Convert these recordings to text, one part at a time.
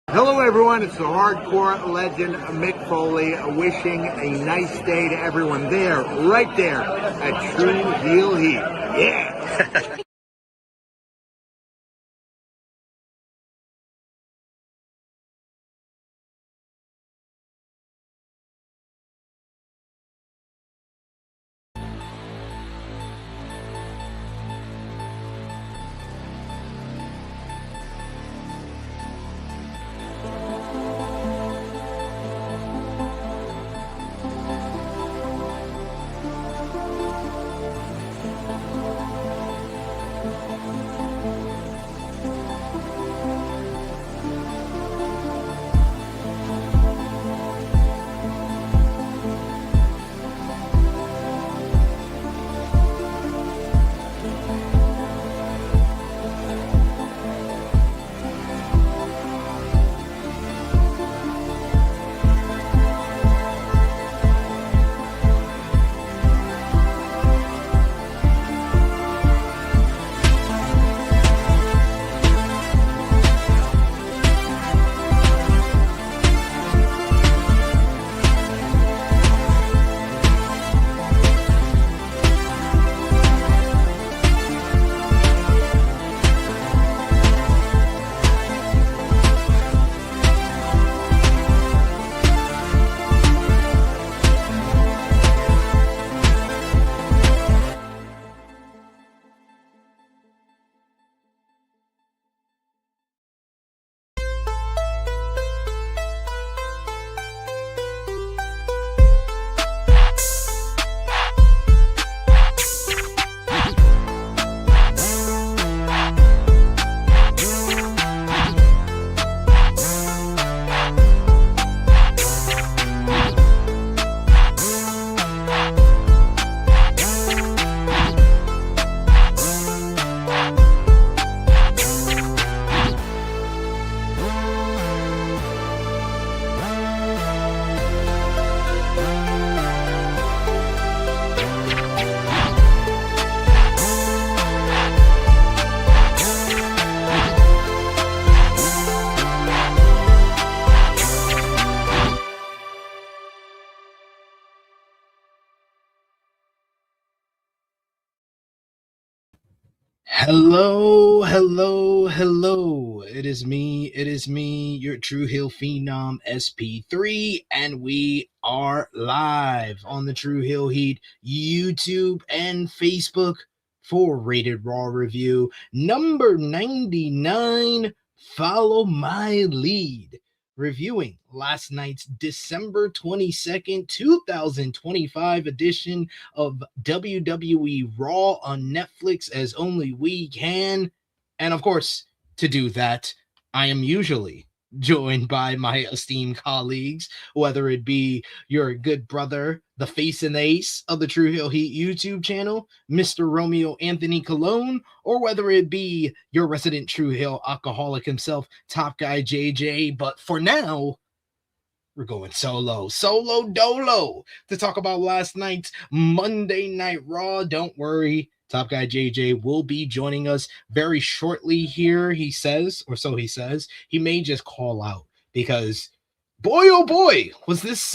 Hello everyone, it's the hardcore legend Mick Foley wishing a nice day to everyone there, right there at True Heel Heat. Yeah! Hello, hello, hello. It is me, your True Hill Phenom SP3, and we are live on the True Hill Heat YouTube and Facebook for Rated Raw review number 99. Follow my lead. Reviewing last night's December 22nd, 2025 edition of WWE Raw on Netflix as only we can. And of course, to do that, I am usually joined by my esteemed colleagues, whether it be your good brother, the face and the ace of the True Hill Heat YouTube channel, Mr. Romeo Anthony Colon, or whether it be your resident True Hill alcoholic himself, Top Guy JJ. But for now, we're going solo dolo to talk about last night's Monday Night Raw. Don't worry, Top Guy JJ will be joining us very shortly here, he says, or so he says. He may just call out because, boy, oh boy, was this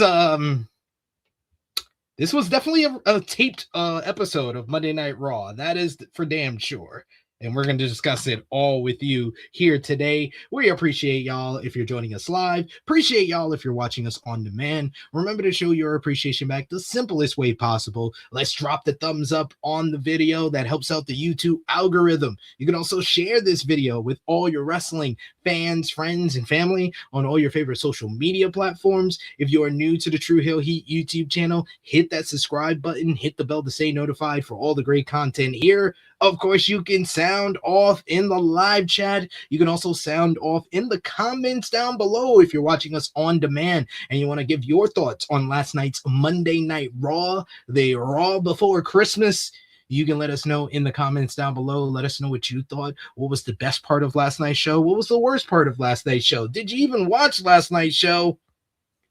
was definitely a taped episode of Monday Night Raw. That is for damn sure. And we're going to discuss it all with you here today. We appreciate y'all if you're joining us live. Appreciate y'all if you're watching us on demand. Remember to show your appreciation back the simplest way possible. Let's drop the thumbs up on the video. That helps out the YouTube algorithm. You can also share this video with all your wrestling fans, friends, and family on all your favorite social media platforms. If you are new to the True Hill Heat YouTube channel, hit that subscribe button, hit the bell to stay notified for all the great content here. Of course, you can sound off in the live chat. You can also sound off in the comments down below if you're watching us on demand and you want to give your thoughts on last night's Monday Night Raw, the Raw before Christmas. You can let us know in the comments down below. Let us know what you thought. What was the best part of last night's show? What was the worst part of last night's show? Did you even watch last night's show?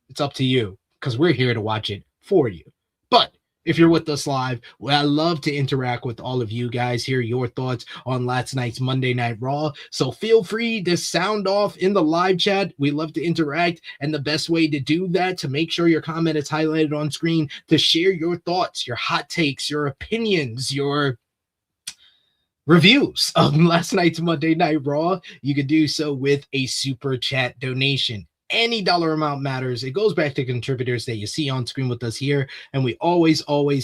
It's up to you because we're here to watch it for you. But if you're with us live. Well, I love to interact with all of you guys, hear your thoughts on last night's Monday Night Raw. So feel free to sound off in the live chat. We love to interact. And the best way to do that, to make sure your comment is highlighted on screen, to share your thoughts, your hot takes, your opinions, your reviews of last night's Monday Night Raw, you could do so with a super chat donation. Any dollar amount matters. It goes back to contributors that you see on screen with us here, and we always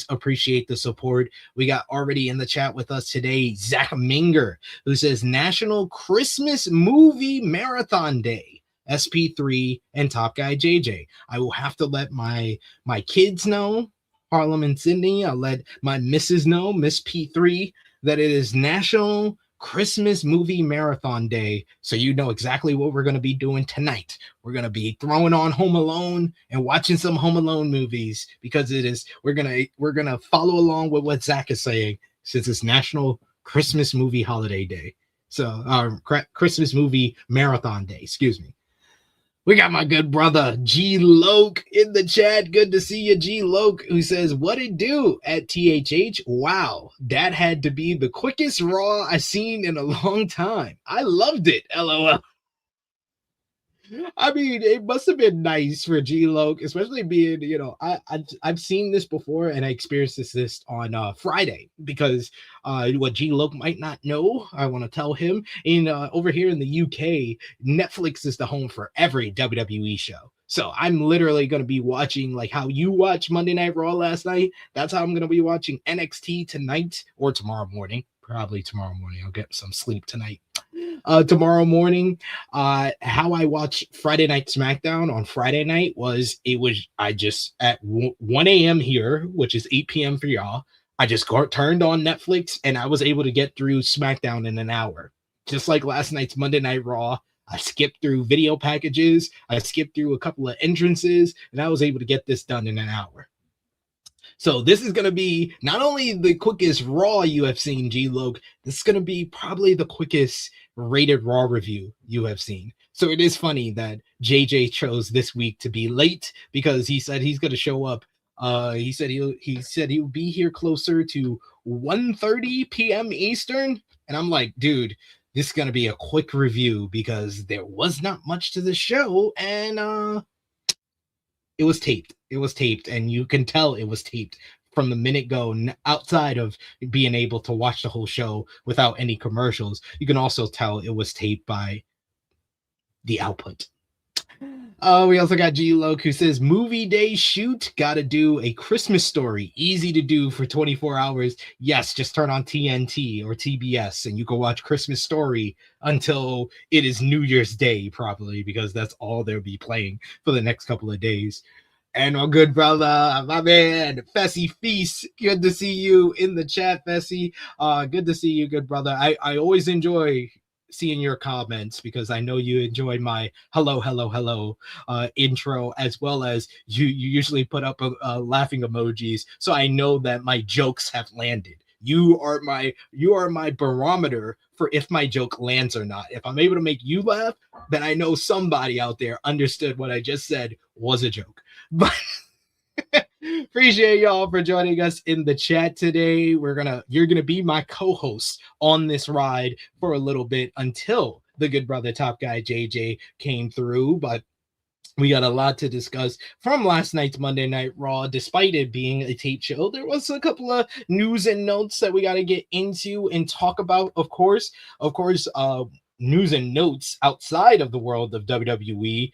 appreciate the support. We got already in the chat with us today Zach Minger, who says National Christmas Movie Marathon Day. SP3 and Top Guy JJ. I will have to let my kids know, Harlem and Sydney. I'll let my missus know, Miss P3, that it is National Christmas Movie Marathon Day. So you know exactly what we're going to be doing tonight. We're going to be throwing on Home Alone and watching some Home Alone movies, because we're going to follow along with what Zach is saying, since it's National Christmas Movie Holiday Day. So Christmas Movie Marathon Day, excuse me. We got my good brother G Loke in the chat. Good to see you, G Loke, who says, what it do at THH? Wow, that had to be the quickest Raw I've seen in a long time. I loved it, LOL. I mean, it must have been nice for G Loke, especially being, I've seen this before, and I experienced this on Friday, because what G Loke might not know, I want to tell him, over here in the UK, Netflix is the home for every WWE show. So I'm literally going to be watching, like how you watch Monday Night Raw last night. That's how I'm going to be watching NXT tonight, or tomorrow morning. Probably tomorrow morning. I'll get some sleep tonight. Tomorrow morning, how I watched Friday Night SmackDown on Friday night I just at 1 a.m. here, which is 8 p.m. for y'all, I just turned on Netflix, and I was able to get through SmackDown in an hour. Just like last night's Monday Night Raw, I skipped through video packages, I skipped through a couple of entrances, and I was able to get this done in an hour. So this is going to be not only the quickest Raw you have seen, G-Loke, this is going to be probably the quickest rated Raw review you have seen. So it is funny that JJ chose this week to be late, because he said he's going to show up. He said he'll be here closer to 1:30 p.m. Eastern. And I'm like, dude, this is going to be a quick review, because there was not much to the show, and it was taped. It was taped, and you can tell it was taped from the minute go, outside of being able to watch the whole show without any commercials. You can also tell it was taped by the output. We also got G Loke, who says, movie day shoot, gotta do a Christmas Story. Easy to do for 24 hours. Yes, just turn on TNT or TBS and you can watch Christmas Story until it is New Year's Day, probably, because that's all they'll be playing for the next couple of days. And my good brother, my man, Fessy Feast. Good to see you in the chat, Fessy. Good to see you, good brother. I always enjoy seeing your comments, because I know you enjoy my hello intro, as well as you usually put up laughing emojis, so I know that my jokes have landed. You are my barometer for if my joke lands or not. If I'm able to make you laugh, then I know somebody out there understood what I just said was a joke. But appreciate y'all for joining us in the chat today. You're gonna be my co-host on this ride for a little bit, until the good brother Top Guy JJ came through. But we got a lot to discuss from last night's Monday Night Raw. Despite it being a tape show, there was a couple of news and notes that we got to get into and talk about. Of course, news and notes outside of the world of WWE.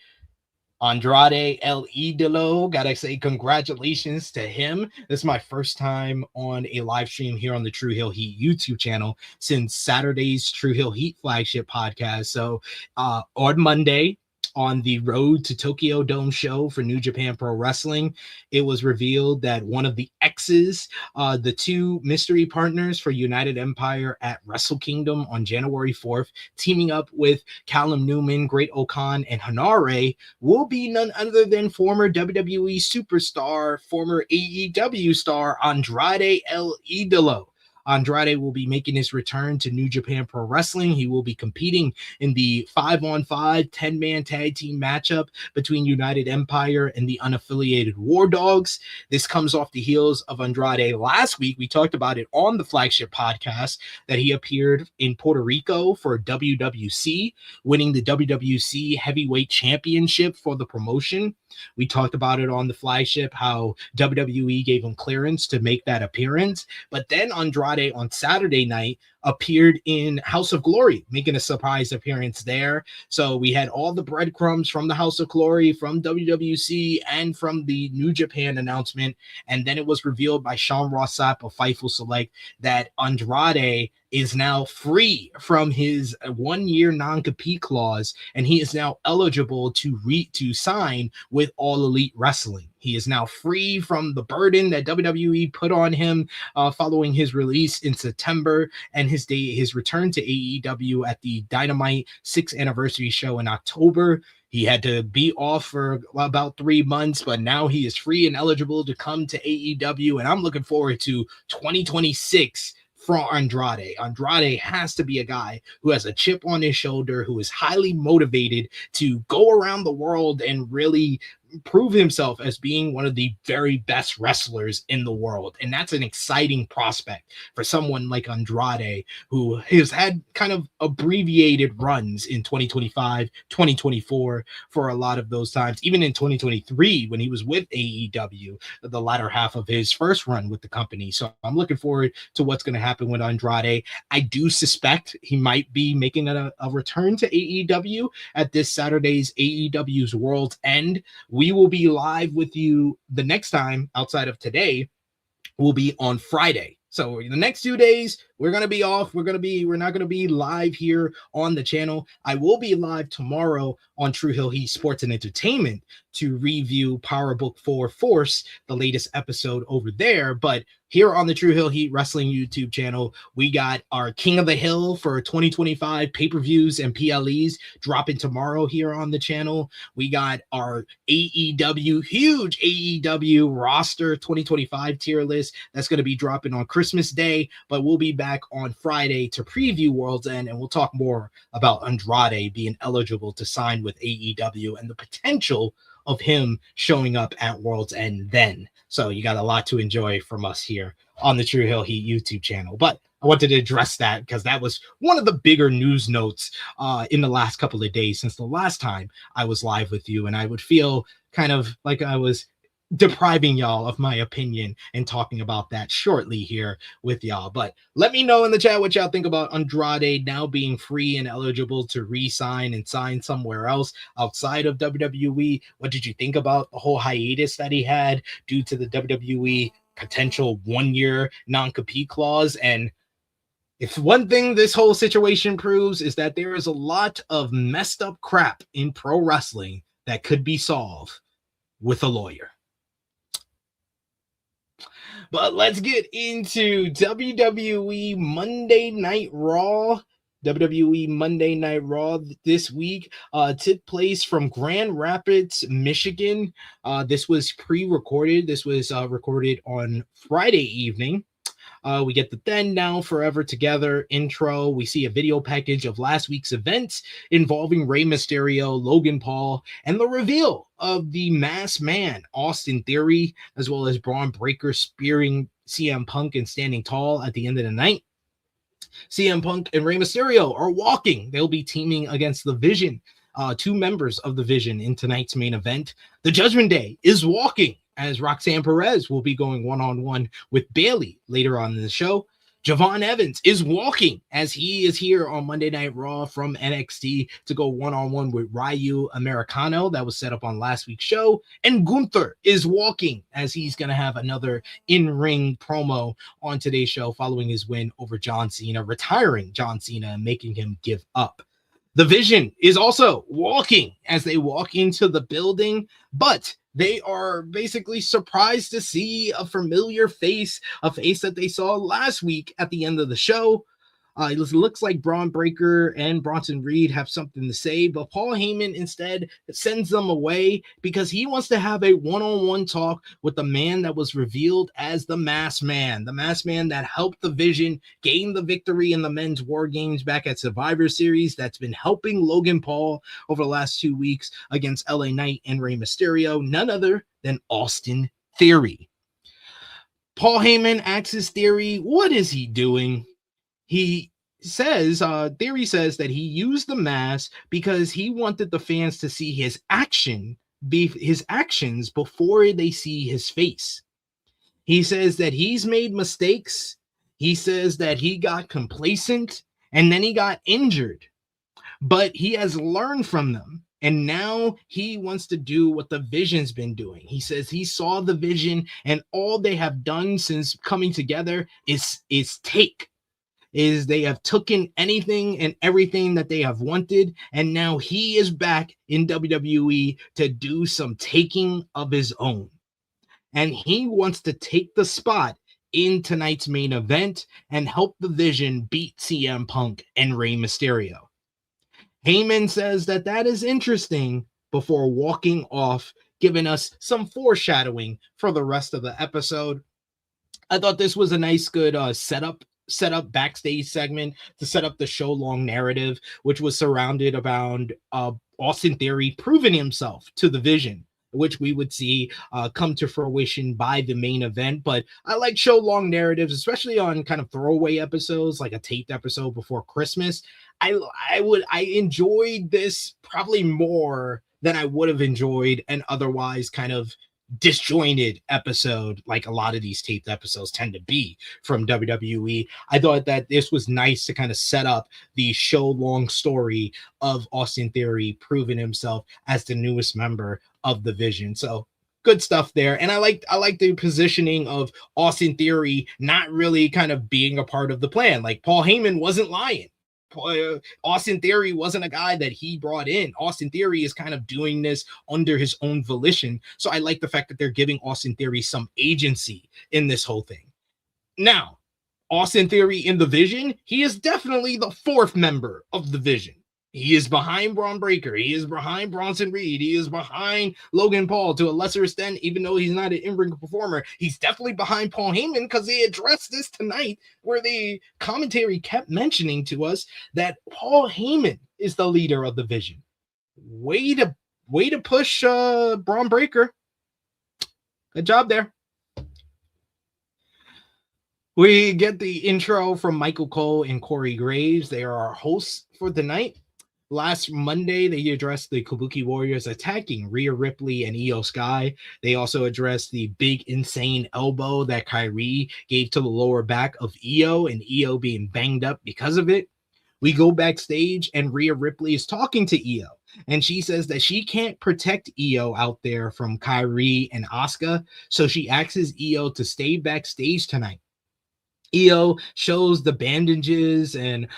Andrade El Idolo, gotta say congratulations to him. This is my first time on a live stream here on the True Hill Heat YouTube channel since Saturday's True Hill Heat flagship podcast. So on Monday, on the Road to Tokyo Dome show for New Japan Pro Wrestling, it was revealed that one of the X's, the two mystery partners for United Empire at Wrestle Kingdom on January 4th, teaming up with Callum Newman, Great Okan, and Hanare, will be none other than former WWE superstar, former AEW star Andrade El Idolo. Andrade will be making his return to New Japan Pro Wrestling. He will be competing in the 5-on-5 10-man tag team matchup between United Empire and the unaffiliated War Dogs. This comes off the heels of Andrade last week. We talked about it on the flagship podcast that he appeared in Puerto Rico for WWC, winning the WWC Heavyweight Championship for the promotion. We talked about it on the flagship, how WWE gave him clearance to make that appearance. But then Andrade on Saturday night appeared in House of Glory, making a surprise appearance there. So we had all the breadcrumbs from the House of Glory, from WWC, and from the New Japan announcement. And then it was revealed by Sean Ross Sapp of Fightful Select that Andrade is now free from his 1-year non-compete clause, and he is now eligible to sign with All Elite Wrestling. He is now free from the burden that WWE put on him following his release in September and his return to AEW at the Dynamite 6th anniversary show in October. He had to be off for about 3 months, but now he is free and eligible to come to AEW, and I'm looking forward to 2026 for Andrade. Andrade has to be a guy who has a chip on his shoulder, who is highly motivated to go around the world and really prove himself as being one of the very best wrestlers in the world. And that's an exciting prospect for someone like Andrade, who has had kind of abbreviated runs in 2025, 2024 for a lot of those times, even in 2023 when he was with AEW, the latter half of his first run with the company. So I'm looking forward to what's going to happen with Andrade. I do suspect he might be making a return to AEW at this Saturday's AEW's World's End. We will be live with you the next time outside of today will be on Friday. So the next 2 days, we're going to be off. We're not going to be live here on the channel. I will be live tomorrow on True Hill Heat Sports and Entertainment to review Power Book 4 Force, the latest episode over there. But here on the True Hill Heat Wrestling YouTube channel, we got our King of the Hill for 2025 pay-per-views and PLEs dropping tomorrow here on the channel. We got our AEW, huge AEW roster 2025 tier list that's going to be dropping on Christmas Day, but we'll be back on Friday to preview World's End, and we'll talk more about Andrade being eligible to sign with AEW and the potential of him showing up at World's End then. So you got a lot to enjoy from us here on the True Hill Heat YouTube channel. But I wanted to address that because that was one of the bigger news notes in the last couple of days since the last time I was live with you. And I would feel kind of like I was depriving y'all of my opinion and talking about that shortly here with y'all. But let me know in the chat what y'all think about Andrade now being free and eligible to re-sign and sign somewhere else outside of WWE. What did you think about the whole hiatus that he had due to the WWE potential 1-year non-compete clause? And if one thing this whole situation proves is that there is a lot of messed up crap in pro wrestling that could be solved with a lawyer. But let's get into WWE Monday Night Raw. WWE Monday Night Raw this week took place from Grand Rapids, Michigan. This was pre-recorded. This was recorded on Friday evening. We get the Then Now Forever Together intro. We see a video package of last week's events involving Rey Mysterio, Logan Paul, and the reveal of the Masked Man, Austin Theory, as well as Bron Breakker spearing CM Punk and standing tall at the end of the night. CM Punk and Rey Mysterio are walking. They'll be teaming against the Vision, 2 members of the Vision in tonight's main event. The Judgment Day is walking, as Roxanne Perez will be going one-on-one with Bayley later on in the show. Javon Evans is walking as he is here on Monday Night Raw from NXT to go one-on-one with Ryu Americano. That was set up on last week's show. And Gunther is walking as he's going to have another in-ring promo on today's show following his win over John Cena, retiring John Cena and making him give up. The Vision is also walking as they walk into the building, but they are basically surprised to see a familiar face, a face that they saw last week at the end of the show. It looks like Braun Breaker and Bronson Reed have something to say, but Paul Heyman instead sends them away because he wants to have a one-on-one talk with the man that was revealed as the Masked Man that helped the Vision gain the victory in the men's War Games back at Survivor Series, that's been helping Logan Paul over the last 2 weeks against LA Knight and Rey Mysterio, none other than Austin Theory. Paul Heyman asks Theory, what is he doing? He says, Theory says that he used the mask because he wanted the fans to see his actions before they see his face. He says that he's made mistakes. He says that he got complacent and then he got injured, but he has learned from them. And now he wants to do what the Vision's been doing. He says he saw the Vision and all they have done since coming together is they have taken anything and everything that they have wanted, and now he is back in WWE to do some taking of his own. And he wants to take the spot in tonight's main event and help the Vision beat CM Punk and Rey Mysterio. Heyman says that is interesting before walking off, giving us some foreshadowing for the rest of the episode. I thought this was a nice, good setup backstage segment to set up the show-long narrative, which was surrounded around Austin Theory proving himself to the Vision, which we would see come to fruition by the main event. But I like show-long narratives, especially on kind of throwaway episodes, like a taped episode before Christmas. I enjoyed this probably more than I would have enjoyed an otherwise kind of disjointed episode, like a lot of these taped episodes tend to be from WWE. I thought that this was nice to kind of set up the show-long story of Austin Theory proving himself as the newest member of the Vision. So good stuff there. And I like the positioning of Austin Theory not really kind of being a part of the plan. Like, Paul Heyman wasn't lying. Austin Theory wasn't a guy that he brought in. Austin Theory is kind of doing this under his own volition. So I like the fact that they're giving Austin Theory some agency in this whole thing. Now, Austin Theory in the Vision, he is definitely the fourth member of the Vision. He is behind Bron Breakker. He is behind Bronson Reed. He is behind Logan Paul to a lesser extent, even though he's not an in-ring performer. He's definitely behind Paul Heyman because they addressed this tonight where the commentary kept mentioning to us that Paul Heyman is the leader of the Vision. Way to push Bron Breakker. Good job there. We get the intro from Michael Cole and Corey Graves. They are our hosts for the night. Last Monday, they addressed the Kabuki Warriors attacking Rhea Ripley and Io Sky. They also addressed the big, insane elbow that Kyrie gave to the lower back of Io, and Io being banged up because of it. We go backstage, and Rhea Ripley is talking to Io, and she says that she can't protect Io out there from Kyrie and Asuka, so she asks Io to stay backstage tonight. Io shows the bandages and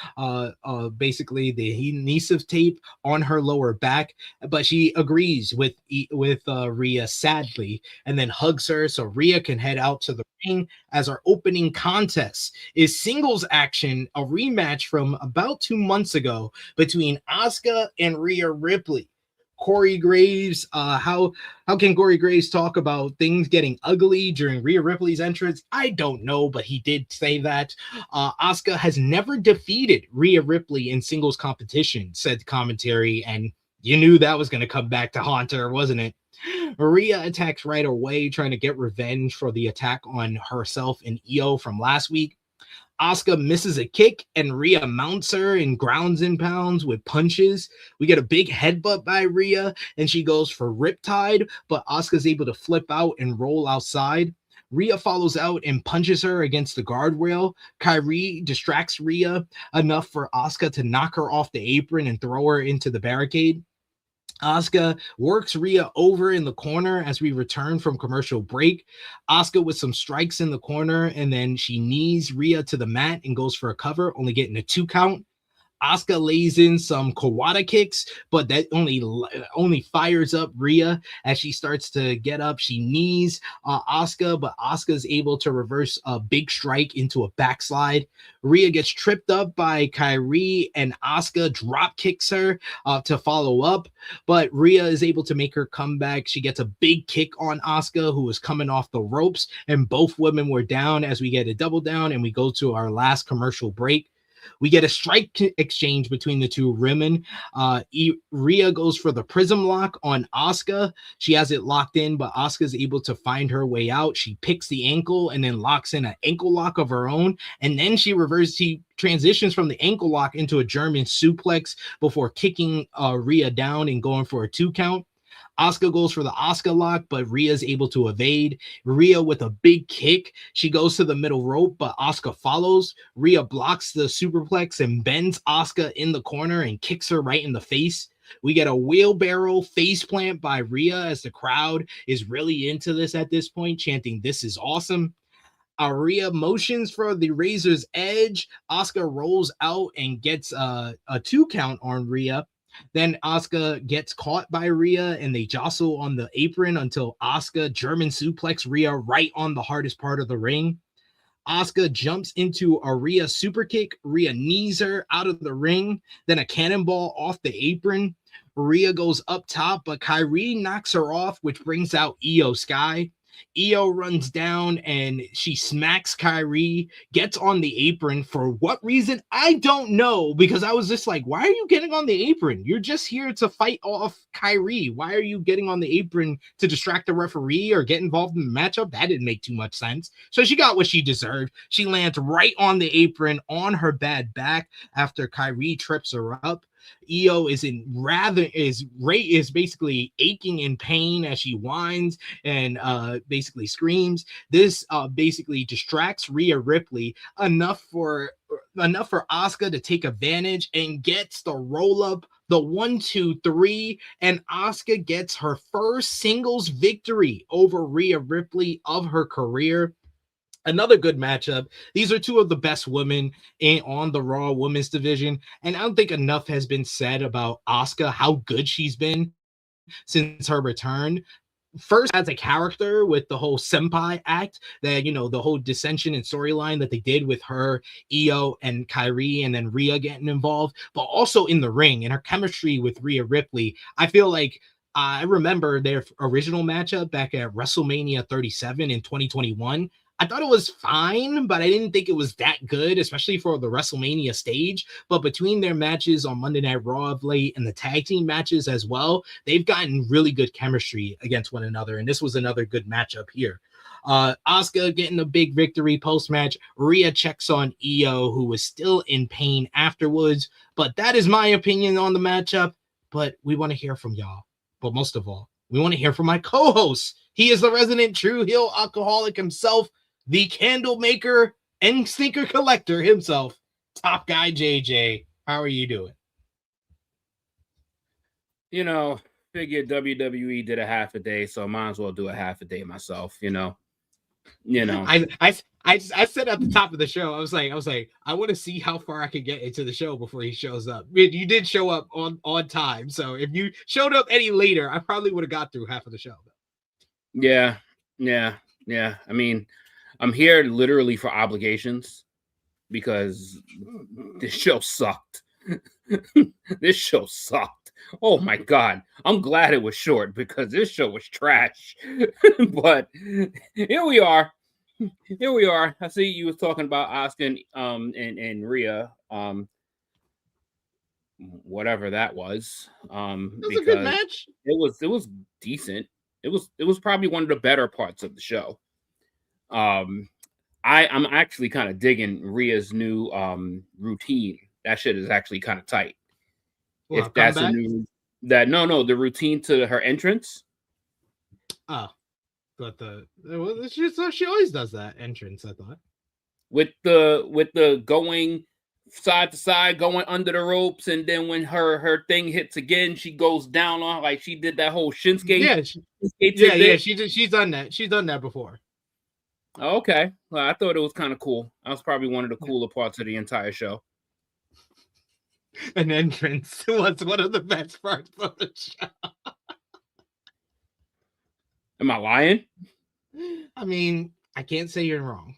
basically the adhesive tape on her lower back, but she agrees with Rhea sadly, and then hugs her so Rhea can head out to the ring as our opening contest is singles action, a rematch from about 2 months ago between Asuka and Rhea Ripley. Corey Graves, how can Corey Graves talk about things getting ugly during Rhea Ripley's entrance? I don't know, but he did say that. Asuka has never defeated Rhea Ripley in singles competition, said commentary, and you knew that was going to come back to haunt her, wasn't it? Rhea attacks right away, trying to get revenge for the attack on herself and Io from last week. Asuka misses a kick, and Rhea mounts her and grounds and pounds with punches. We get a big headbutt by Rhea, and she goes for Riptide, but Asuka's able to flip out and roll outside. Rhea follows out and punches her against the guardrail. Kyrie distracts Rhea enough for Asuka to knock her off the apron and throw her into the barricade. Asuka works Rhea over in the corner as we return from commercial break. Asuka with some strikes in the corner, and then she knees Rhea to the mat and goes for a cover, only getting a 2 count. Asuka lays in some Kawada kicks, but that only fires up Rhea as she starts to get up. She knees Asuka, but Asuka is able to reverse a big strike into a backslide. Rhea gets tripped up by Kairi, and Asuka drop kicks her to follow up, but Rhea is able to make her comeback. She gets a big kick on Asuka, who was coming off the ropes, and both women were down as we get a double down, and we go to our last commercial break. We get a strike exchange between the two women. Rhea goes for the prism lock on Asuka. She has it locked in, but Asuka is able to find her way out. She picks the ankle and then locks in an ankle lock of her own. And then she transitions from the ankle lock into a German suplex before kicking Rhea down and going for a 2 count. Asuka goes for the Asuka lock, but Rhea is able to evade. Rhea with a big kick. She goes to the middle rope, but Asuka follows. Rhea blocks the superplex and bends Asuka in the corner and kicks her right in the face. We get a wheelbarrow faceplant by Rhea as the crowd is really into this at this point, chanting, "This is awesome." Rhea motions for the Razor's Edge. Asuka rolls out and gets a 2 count on Rhea. Then Asuka gets caught by Rhea and they jostle on the apron until Asuka German suplex Rhea right on the hardest part of the ring. Asuka jumps into a Rhea super kick. Rhea knees her out of the ring. Then a cannonball off the apron. Rhea goes up top, but Kairi knocks her off, which brings out Io Sky. Io runs down and she smacks Kairi, gets on the apron. For what reason? I don't know, because I was just like, why are you getting on the apron? You're just here to fight off Kairi. Why are you getting on the apron to distract the referee or get involved in the matchup? That didn't make too much sense. So she got what she deserved. She lands right on the apron on her bad back after Kairi trips her up. Io Rey is basically aching in pain as she whines and basically screams. This basically distracts Rhea Ripley enough for Asuka to take advantage and gets the roll up, the 1, 2, 3, and Asuka gets her first singles victory over Rhea Ripley of her career. Another good matchup. These are two of the best women on the Raw women's division, and I don't think enough has been said about Asuka, how good she's been since her return. First, as a character with the whole senpai act, that, you know, the whole dissension and storyline that they did with her, Io, and Kairi, and then Rhea getting involved, but also in the ring and her chemistry with Rhea Ripley. I feel like I remember their original matchup back at WrestleMania 37 in 2021. I thought it was fine, but I didn't think it was that good, especially for the WrestleMania stage. But between their matches on Monday Night Raw of late and the tag team matches as well, they've gotten really good chemistry against one another. And this was another good matchup here. Asuka getting a big victory post-match. Rhea checks on Io, who was still in pain afterwards. But that is my opinion on the matchup. But we want to hear from y'all. But most of all, we want to hear from my co-host. He is the resident True Heel alcoholic himself, the candle maker and sneaker collector himself, Top Guy JJ. How are you doing? You know, figured WWE did a half a day, so I might as well do a half a day myself. You know. I said at the top of the show, I was like, I want to see how far I can get into the show before he shows up. You did show up on time, so if you showed up any later, I probably would have got through half of the show. Yeah. I mean, I'm here literally for obligations because this show sucked. This show sucked. Oh my God. I'm glad it was short because this show was trash. But here we are. I see you was talking about Asuka and Rhea. Whatever that was. It was a good match. It was decent. It was probably one of the better parts of the show. I'm actually kind of digging Rhea's new routine. That shit is actually kind of tight. Well, if that's a new the routine to her entrance. Oh, but she always does that entrance, I thought. With the going side to side, going under the ropes, and then when her thing hits again, she goes down on like she did that whole Shinsuke. Yeah, she's done that. She's done that before. Oh, okay. Well, I thought it was kind of cool. That was probably one of the cooler parts of the entire show. An entrance was one of the best parts of the show. Am I lying? I mean, I can't say you're wrong.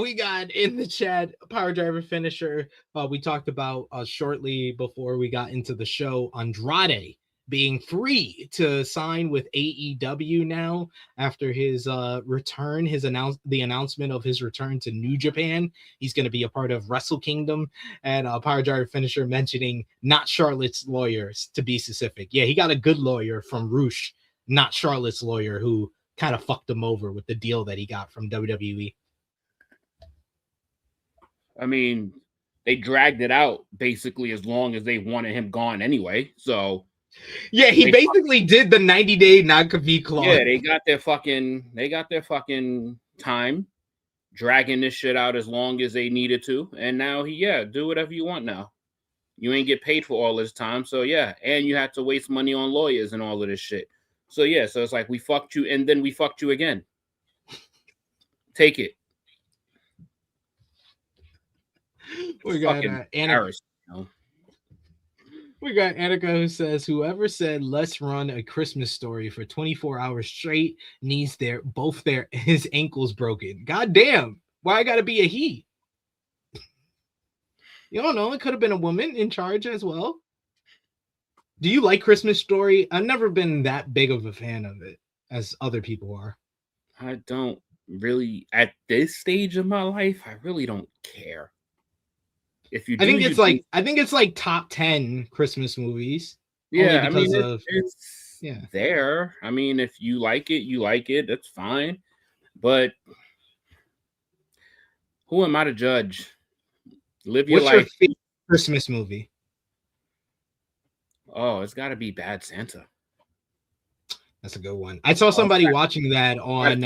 We got in the chat Power Driver finisher. We talked about shortly before we got into the show, Andrade being free to sign with AEW now after his return, the announcement of his return to New Japan. He's going to be a part of Wrestle Kingdom, and Power Driver finisher mentioning not Charlotte's lawyers, to be specific. Yeah, he got a good lawyer from Roosh, not Charlotte's lawyer, who kind of fucked him over with the deal that he got from WWE. I mean, they dragged it out basically as long as they wanted him gone anyway. So yeah, he basically did the 90-day non-compete clause. Yeah, they got their fucking time dragging this shit out as long as they needed to. And now do whatever you want now. You ain't get paid for all this time. So yeah, and you had to waste money on lawyers and all of this shit. So yeah, so it's like we fucked you and then we fucked you again. Take it. We got Annika. We got Annika who says, whoever said let's run a Christmas story for 24 hours straight needs his ankles broken. God damn. Why I gotta be a he? You don't know, it could have been a woman in charge as well. Do you like Christmas Story? I've never been that big of a fan of it as other people are. I don't really, at this stage of my life, I really don't care. If you do, I think it's like top 10 Christmas movies. Yeah, I mean, it's there. I mean, if you like it, that's fine. But who am I to judge? Live your life. What's your favorite Christmas movie? Oh, it's got to be Bad Santa. That's a good one. I saw somebody watching that on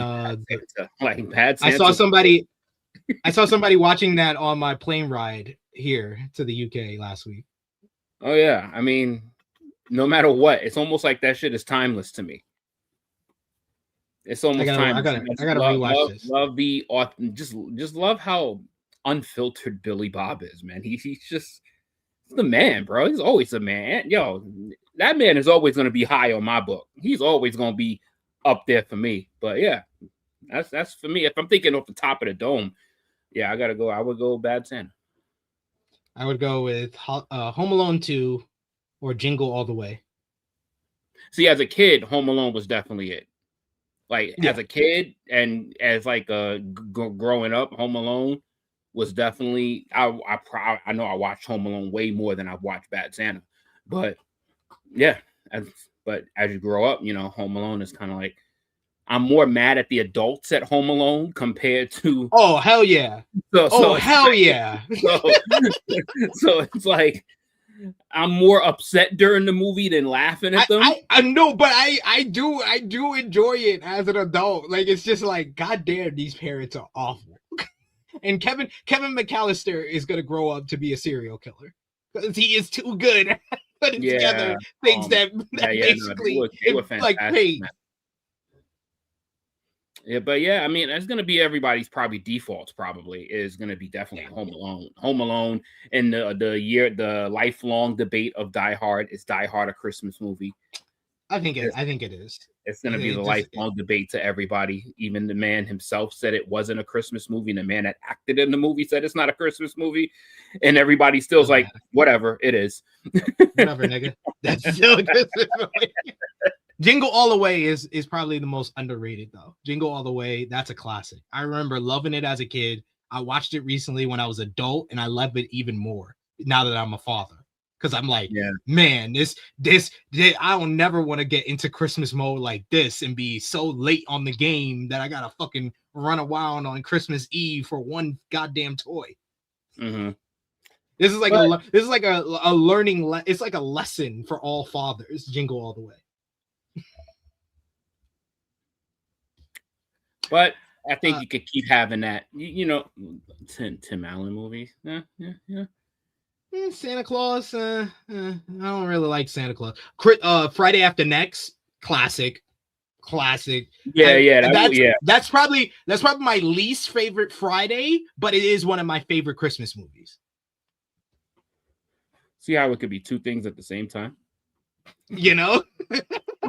like Bad Santa. I saw somebody watching that on my plane ride here to the UK last week. Oh yeah, I mean, no matter what, it's almost like that shit is timeless to me. It's almost timeless. I gotta rewatch this. Love the just love how unfiltered Billy Bob is, man. He's just the man, bro. He's always the man. Yo, that man is always gonna be high on my book. He's always gonna be up there for me. But yeah, that's for me. If I'm thinking off the top of the dome, yeah, I would go Bad Santa. I would go with Home Alone 2 or Jingle All the Way. See, as a kid, Home Alone was definitely it. Like as a kid and as like growing up, Home Alone was definitely. I know I watched Home Alone way more than I've watched Bad Santa, but yeah. But as you grow up, you know, Home Alone is kind of like. I'm more mad at the adults at Home Alone compared to. Oh hell yeah! Hell yeah! So it's like I'm more upset during the movie than laughing at them. I know, but I do enjoy it as an adult. Like it's just like, God damn, these parents are awful. And Kevin McAllister is gonna grow up to be a serial killer because he is too good at putting together things that basically they were fantastic, like paid. Yeah, but yeah, I mean, that's gonna be everybody's probably defaults. Probably is gonna be definitely Home Alone. Home Alone, and the lifelong debate of Die Hard. Is Die Hard a Christmas movie? I think it is. It's gonna be the lifelong debate to everybody. Even the man himself said it wasn't a Christmas movie, and the man that acted in the movie said it's not a Christmas movie, and everybody still's like, whatever, it is. Whatever, nigga. That's still a Christmas movie. Jingle All the Way is probably the most underrated though. Jingle All the Way, that's a classic. I remember loving it as a kid. I watched it recently when I was adult, and I love it even more now that I'm a father. Because I'm like, man, this I don't never want to get into Christmas mode like this and be so late on the game that I gotta fucking run around on Christmas Eve for one goddamn toy. Mm-hmm. This is like a learning. It's like a lesson for all fathers. Jingle All the Way. But I think you could keep having that. You know, Tim Allen movies. Yeah. Santa Claus. I don't really like Santa Claus. Friday After Next, classic. Yeah. That's probably my least favorite Friday, but it is one of my favorite Christmas movies. See how it could be two things at the same time? You know?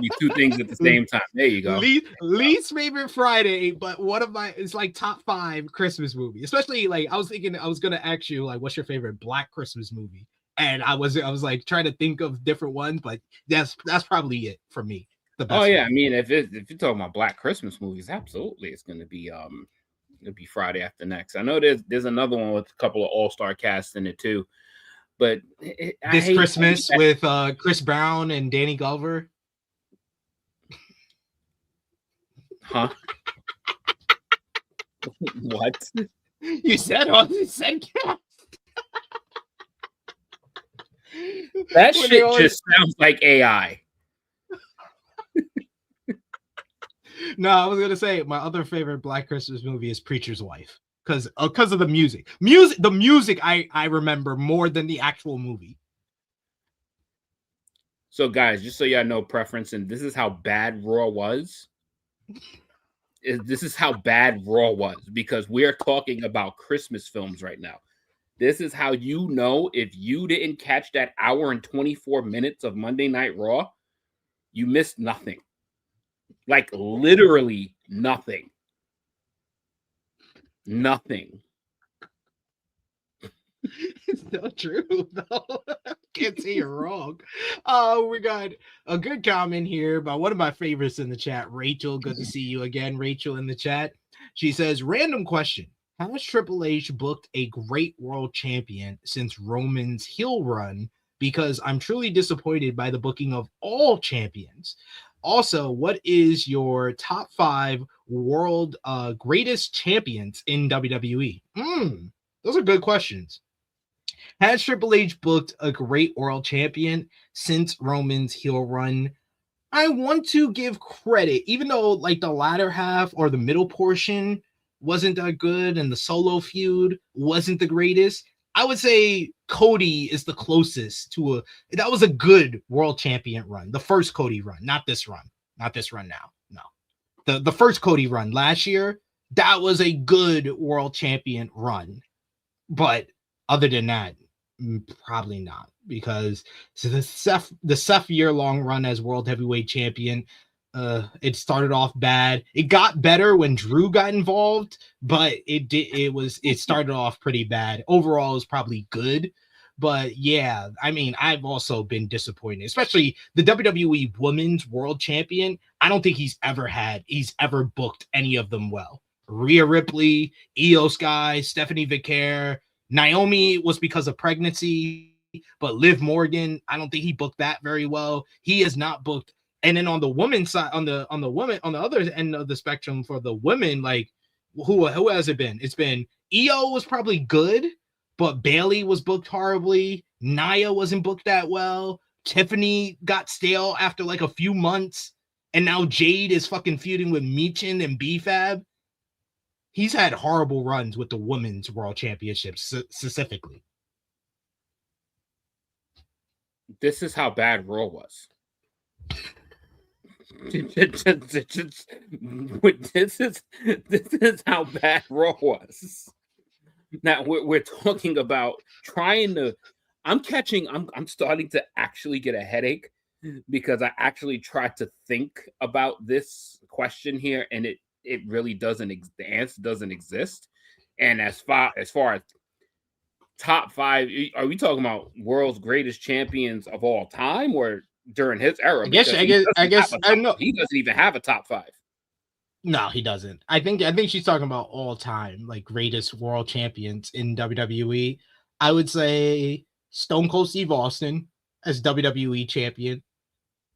Be two things at the same time. There you go. Least favorite Friday, but one of my it's like top 5 Christmas movie. Especially like I was thinking I was gonna ask you like what's your favorite Black Christmas movie? And I was like trying to think of different ones, but that's probably it for me. The best yeah, one. I mean if you're talking about Black Christmas movies, absolutely it's gonna be it'll be Friday After Next. I know there's another one with a couple of all-star casts in it too. But This Christmas with Chris Brown and Danny Glover. Huh? What? You said cast. That shit just sounds like AI. No, I was gonna say my other favorite Black Christmas movie is Preacher's Wife because of the music. The music I remember more than the actual movie. So, guys, just so y'all know preference, and this is how bad Raw was. This is how bad Raw was because we're talking about Christmas films right now. This is how you know if you didn't catch that hour and 24 minutes of Monday Night Raw, you missed nothing. Like literally nothing. Nothing. It's not true, though. Can't say you're wrong. We got a good comment here by one of my favorites in the chat, Rachel. Good to see you again, Rachel, in the chat. She says, random question. Has Triple H booked a great world champion since Roman's heel run? Because I'm truly disappointed by the booking of all champions. Also, what is your top 5 world greatest champions in WWE? Those are good questions. Has Triple H booked a great world champion since Roman's heel run? I want to give credit, even though like the latter half or the middle portion wasn't that good and the solo feud wasn't the greatest. I would say Cody is the closest to that was a good world champion run. The first Cody run, not this run now. No, the first Cody run last year, that was a good world champion run. But other than that, probably not, because the Seth year-long run as world heavyweight champion, it started off bad. It got better when Drew got involved, but it started off pretty bad. Overall, it was probably good. But yeah, I mean, I've also been disappointed, especially the WWE Women's World Champion. I don't think he's ever booked any of them well. Rhea Ripley, Io Sky, Stephanie Vicaire, Naomi was because of pregnancy, but Liv Morgan, I don't think he booked that very well. He has not booked. And then on the women's side, on the other end of the spectrum for the women, like who has it been? It's been Io was probably good, but Bailey was booked horribly. Nia wasn't booked that well. Tiffany got stale after like a few months, and now Jade is fucking feuding with Michin and B-Fab. He's had horrible runs with the women's world championships specifically. This is how bad Raw was. This is how bad Raw was. Now we're talking about trying to. I'm starting to actually get a headache because I actually tried to think about this question here, and it really doesn't. The answer doesn't exist. And as far as top 5, are we talking about world's greatest champions of all time or during his era? I guess I know he doesn't even have a top 5. No, he doesn't. I think she's talking about all time, like greatest world champions in WWE. I would say Stone Cold Steve Austin as WWE champion,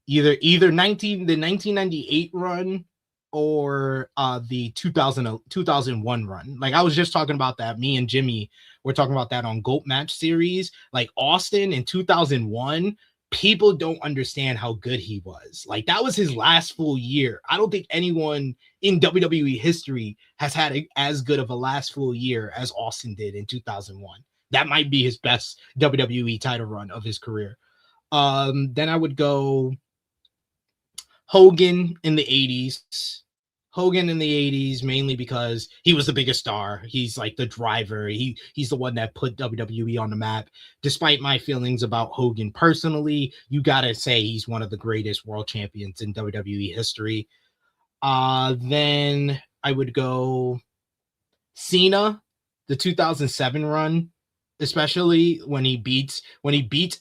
either the 1998 run or the 2001 run. Like I was just talking about that. Me and Jimmy were talking about that on GOAT Match Series. Like Austin in 2001, people don't understand how good he was. Like that was his last full year. I don't think anyone in WWE history has had as good of a last full year as Austin did in 2001. That might be his best WWE title run of his career. Then I would go Hogan in the 80s. Hogan in the 80s, mainly because he was the biggest star. He's like the driver. He's the one that put WWE on the map. Despite my feelings about Hogan personally, you gotta say he's one of the greatest world champions in WWE history. Then I would go Cena, the 2007 run, especially when he beats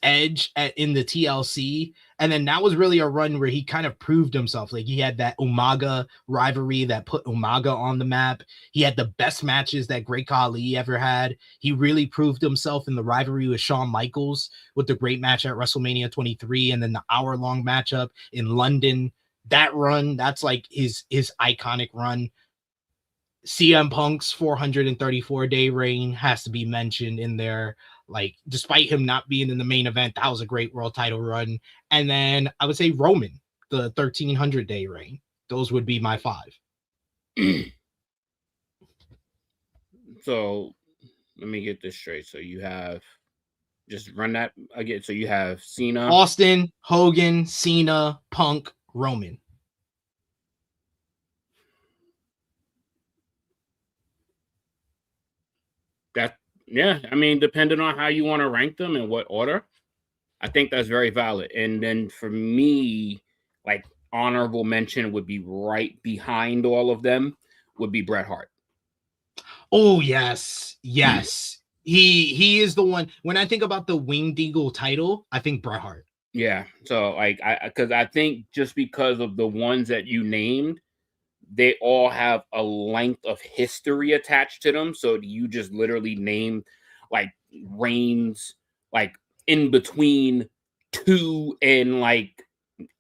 Edge in the TLC, and then that was really a run where he kind of proved himself. Like he had that Umaga rivalry that put Umaga on the map. He had the best matches that Great Khali ever had. He really proved himself in the rivalry with Shawn Michaels with the great match at WrestleMania 23, and then the hour-long matchup in London. That run, that's like his iconic run. CM Punk's 434-day reign has to be mentioned in there. Like, despite him not being in the main event, that was a great world title run. And then I would say Roman, the 1,300-day reign. Those would be my 5. So let me get this straight. So you have, just run that again. So you have Cena, Austin, Hogan, Cena, Punk, Roman. That, yeah, I mean, depending on how you want to rank them and what order, I think that's very valid. And then for me, like, honorable mention would be right behind all of them would be Bret Hart. Oh, yes. He is the one. When I think about the Winged Eagle title, I think Bret Hart. Yeah. So like, because I think just because of the ones that you named, they all have a length of history attached to them. So you just literally name like reigns like in between 2 and like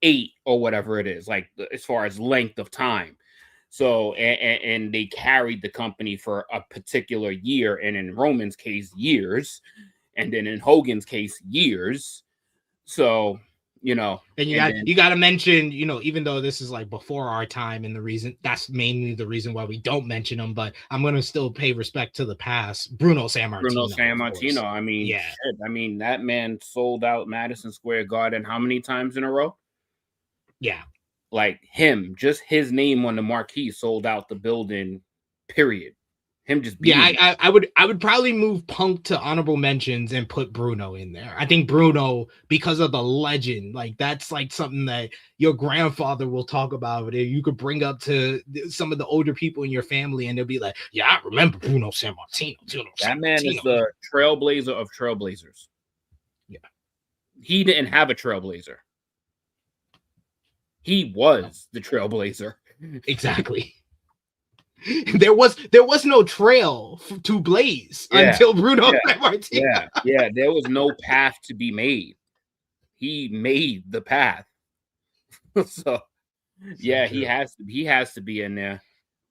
8 or whatever it is, like as far as length of time. So and they carried the company for a particular year, and in Roman's case, years, and then in Hogan's case, years. So, you know, and you got to mention, you know, even though this is like before our time, and the reason that's mainly the reason why we don't mention them, but I'm going to still pay respect to the past. Bruno Sammartino. I mean, yeah. Shit. I mean, that man sold out Madison Square Garden how many times in a row? Yeah. Like him, just his name on the marquee sold out the building, period. Him just being. Yeah, I would probably move Punk to honorable mentions and put Bruno in there. I think Bruno, because of the legend, like that's like something that your grandfather will talk about. You could bring up to some of the older people in your family, and they'll be like, "Yeah, I remember Bruno Sammartino." That man is the trailblazer of trailblazers. Yeah, he didn't have a trailblazer. He was the trailblazer. Exactly. There was no trail to blaze until Bruno Sammartino. Yeah, there was no path to be made. He made the path. So yeah, he has to be in there.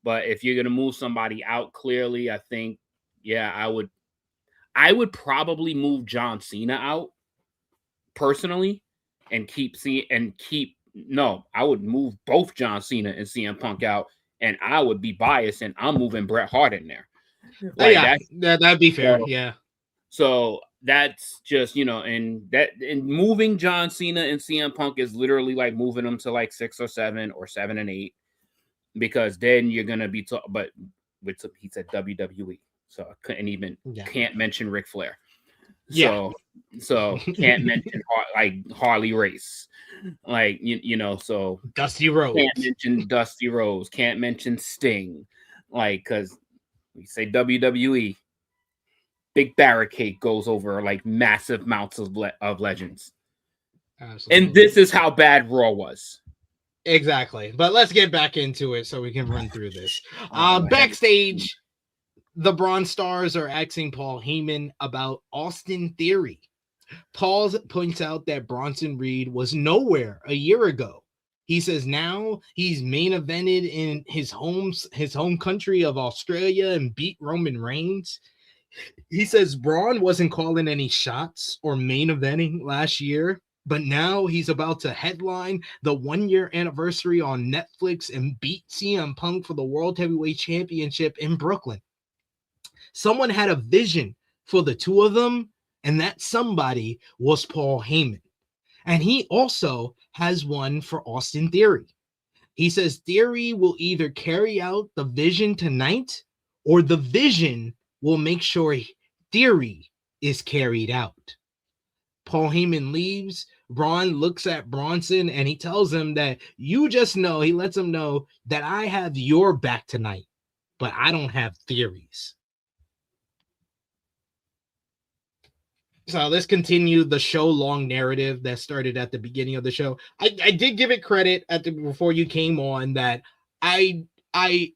But if you're gonna move somebody out, clearly, I think, yeah, I would probably move John Cena out personally, and I would move both John Cena and CM Punk out, and I would be biased, and I'm moving Bret Hart in there. Like, that'd be fair. Yeah. So that's just, you know, and moving John Cena and CM Punk is literally like moving them to like 6 or 7 or 7 and 8, because then you're gonna be but he said WWE, so I can't mention Ric Flair. So can't mention like Harley Race, like you know, so Dusty Rhodes. Can't mention Dusty Rhodes. Can't mention Sting, like, because we say WWE, big barricade goes over like massive amounts of legends. Absolutely. And this is how bad Raw was. Exactly. But let's get back into it so we can run through this. Backstage, the Bron stars are asking Paul Heyman about Austin Theory. Paul points out that Bronson Reed was nowhere a year ago. He says now he's main evented in his home country of Australia and beat Roman Reigns. He says Braun wasn't calling any shots or main eventing last year, but now he's about to headline the 1-year anniversary on Netflix and beat CM Punk for the World Heavyweight Championship in Brooklyn. Someone had a vision for the two of them, and that somebody was Paul Heyman. And he also has one for Austin Theory. He says Theory will either carry out the vision tonight or the vision will make sure Theory is carried out. Paul Heyman leaves. Bron looks at Bronson and he tells him that you just know, he lets him know that I have your back tonight, but I don't have Theories. So let's continue the show long narrative that started at the beginning of the show. I did give it credit before you came on that I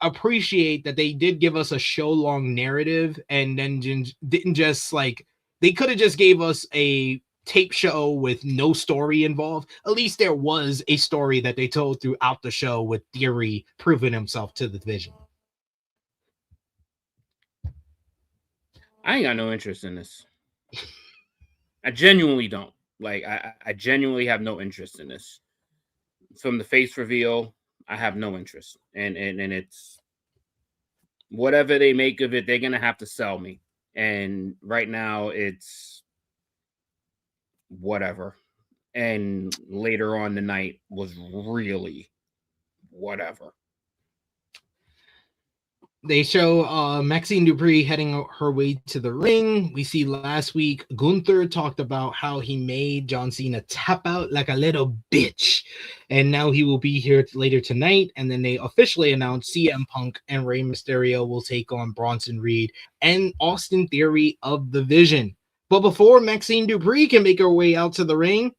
appreciate that they did give us a show long narrative and then didn't just like, they could have just gave us a tape show with no story involved. At least there was a story that they told throughout the show with Theory proving himself to the division. I ain't got no interest in this. I genuinely don't. Like, I genuinely have no interest in this. From the face reveal, I have no interest. And it's whatever they make of it, they're gonna have to sell me. And right now it's whatever. And later on the night was really whatever. They show Maxxine Dupri heading her way to the ring. We see last week Gunther talked about how he made John Cena tap out like a little bitch. And now he will be here later tonight. And then they officially announced CM Punk and Rey Mysterio will take on Bronson Reed and Austin Theory of the Vision. But before Maxxine Dupri can make her way out to the ring,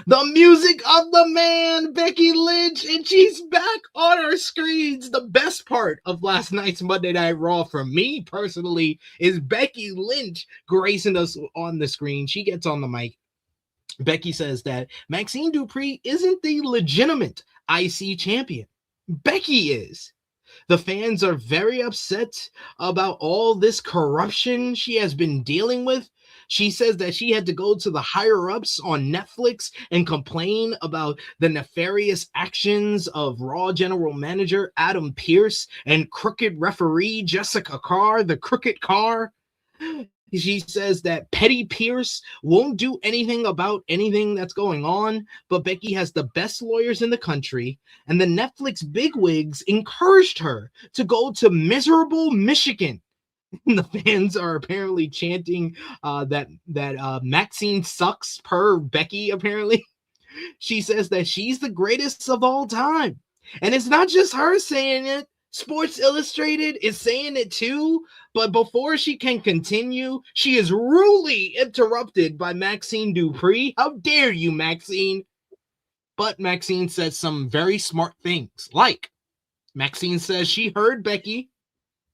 the music of the man, Becky Lynch, and she's back on our screens. The best part of last night's Monday Night Raw for me personally is Becky Lynch gracing us on the screen. She gets on the mic. Becky says that Maxxine Dupri isn't the legitimate IC champion. Becky is. The fans are very upset about all this corruption she has been dealing with. She says that she had to go to the higher-ups on Netflix and complain about the nefarious actions of Raw General Manager Adam Pearce and crooked referee Jessica Carr, the crooked Carr. She says that Petty Pearce won't do anything about anything that's going on, but Becky has the best lawyers in the country, and the Netflix bigwigs encouraged her to go to miserable Michigan. The fans are apparently chanting that Maxxine sucks per Becky, apparently. She says that she's the greatest of all time. And it's not just her saying it. Sports Illustrated is saying it too. But before she can continue, she is rudely interrupted by Maxxine Dupri. How dare you, Maxxine? But Maxxine says some very smart things. Like, Maxxine says she heard Becky,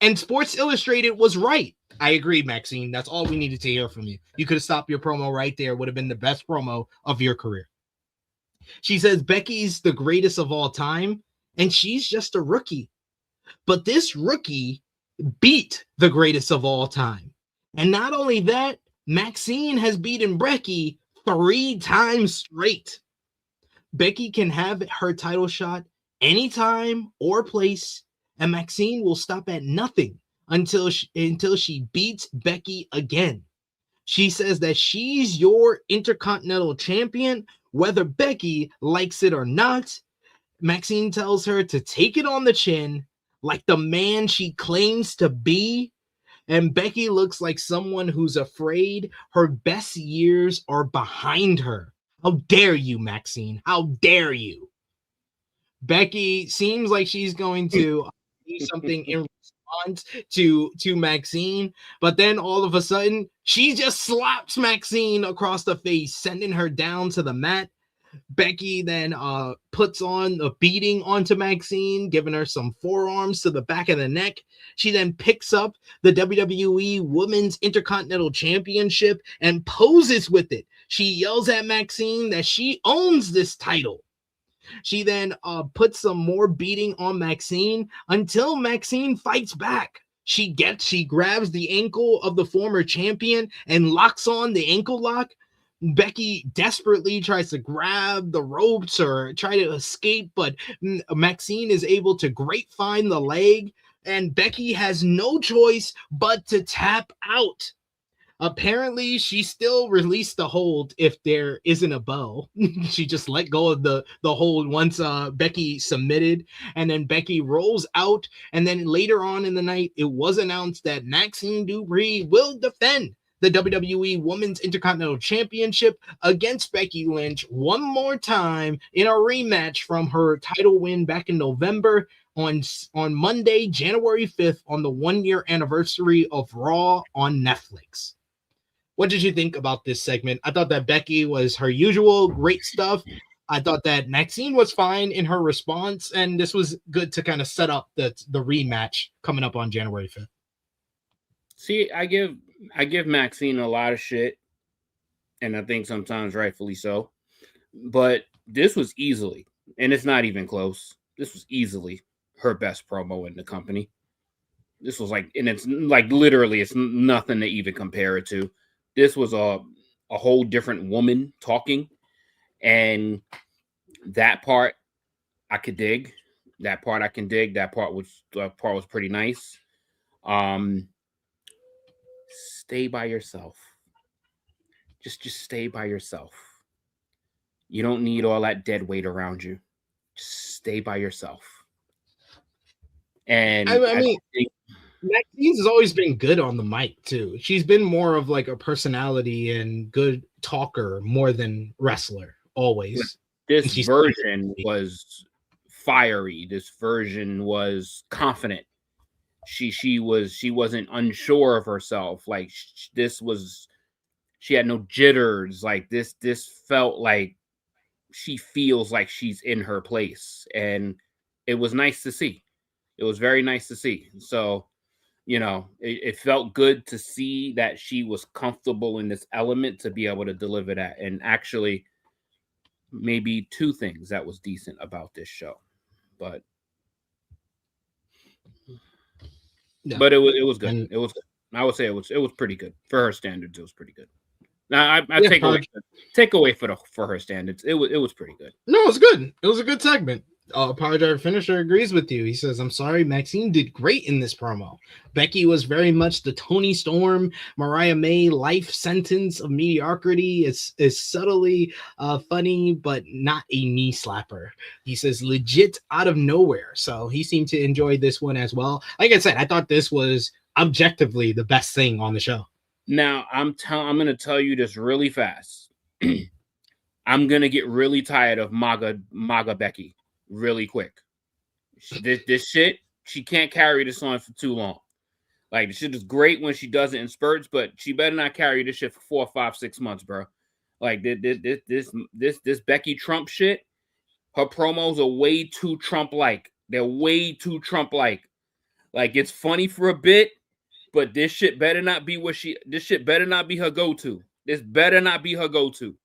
and Sports Illustrated was right. I agree, Maxxine. That's all we needed to hear from you. You could have stopped your promo right there. Would have been the best promo of your career. She says Becky's the greatest of all time, and she's just a rookie. But this rookie beat the greatest of all time. And not only that, Maxxine has beaten Becky 3 times straight. Becky can have her title shot anytime or place, and Maxxine will stop at nothing until she beats Becky again. She says that she's your Intercontinental Champion, whether Becky likes it or not. Maxxine tells her to take it on the chin, like the man she claims to be. And Becky looks like someone who's afraid her best years are behind her. How dare you, Maxxine? How dare you? Becky seems like she's going to something in response to Maxxine, but then all of a sudden she just slaps Maxxine across the face, sending her down to the mat. Becky then puts on a beating onto Maxxine, giving her some forearms to the back of the neck. She then picks up the WWE Women's Intercontinental Championship and poses with it. She yells at Maxxine that she owns this title. She then puts some more beating on Maxxine until Maxxine fights back. She grabs the ankle of the former champion and locks on the ankle lock. Becky desperately tries to grab the ropes or try to escape, but Maxxine is able to grapevine the leg, and Becky has no choice but to tap out. Apparently, she still released the hold if there isn't a bow. She just let go of the hold once Becky submitted, and then Becky rolls out. And then later on in the night, it was announced that Maxxine Dupri will defend the WWE Women's Intercontinental Championship against Becky Lynch one more time in a rematch from her title win back in November on Monday, January 5th, on the 1-year anniversary of Raw on Netflix. What did you think about this segment? I thought that Becky was her usual great stuff. I thought that Maxxine was fine in her response, and this was good to kind of set up the rematch coming up on January 5th. See, I give Maxxine a lot of shit, and I think sometimes rightfully so. But this was easily, and it's not even close, this was easily her best promo in the company. This was like, and it's like literally, it's nothing to even compare it to. This was a whole different woman talking, and that part I could dig. That part I can dig. That part was pretty nice. Stay by yourself. Just stay by yourself. You don't need all that dead weight around you. Just stay by yourself. And I mean, Maxxine has always been good on the mic too. She's been more of like a personality and good talker more than wrestler always. This version was fiery. This version was confident. She wasn't unsure of herself. Like she had no jitters. Like this felt like she feels like she's in her place, and it was nice to see. It was very nice to see. So, it felt good to see that she was comfortable in this element to be able to deliver that. And actually, maybe two things that was decent about this show, but it was good. And it was. I would say it was pretty good for her standards. It was pretty good. Now I take away for her standards. It was pretty good. No, it was good. It was a good segment. Power Driver Finisher agrees with you. He says, "I'm sorry, Maxxine did great in this promo. Becky was very much the Toni Storm, Mariah May life sentence of mediocrity. It's subtly funny, but not a knee slapper." He says, "Legit out of nowhere." So he seemed to enjoy this one as well. Like I said, I thought this was objectively the best thing on the show. Now I'm going to tell you this really fast. I'm going to get really tired of MAGA Becky really quick. This shit, she can't carry this on for too long. Like, the shit is great when she does it in spurts, but she better not carry this shit for 4, 5, 6 months, bro. Like, this Becky Trump shit, her promos are way too Trump-like. They're way too Trump-like. Like, it's funny for a bit, but this shit better not be this shit better not be her go-to. This better not be her go-to.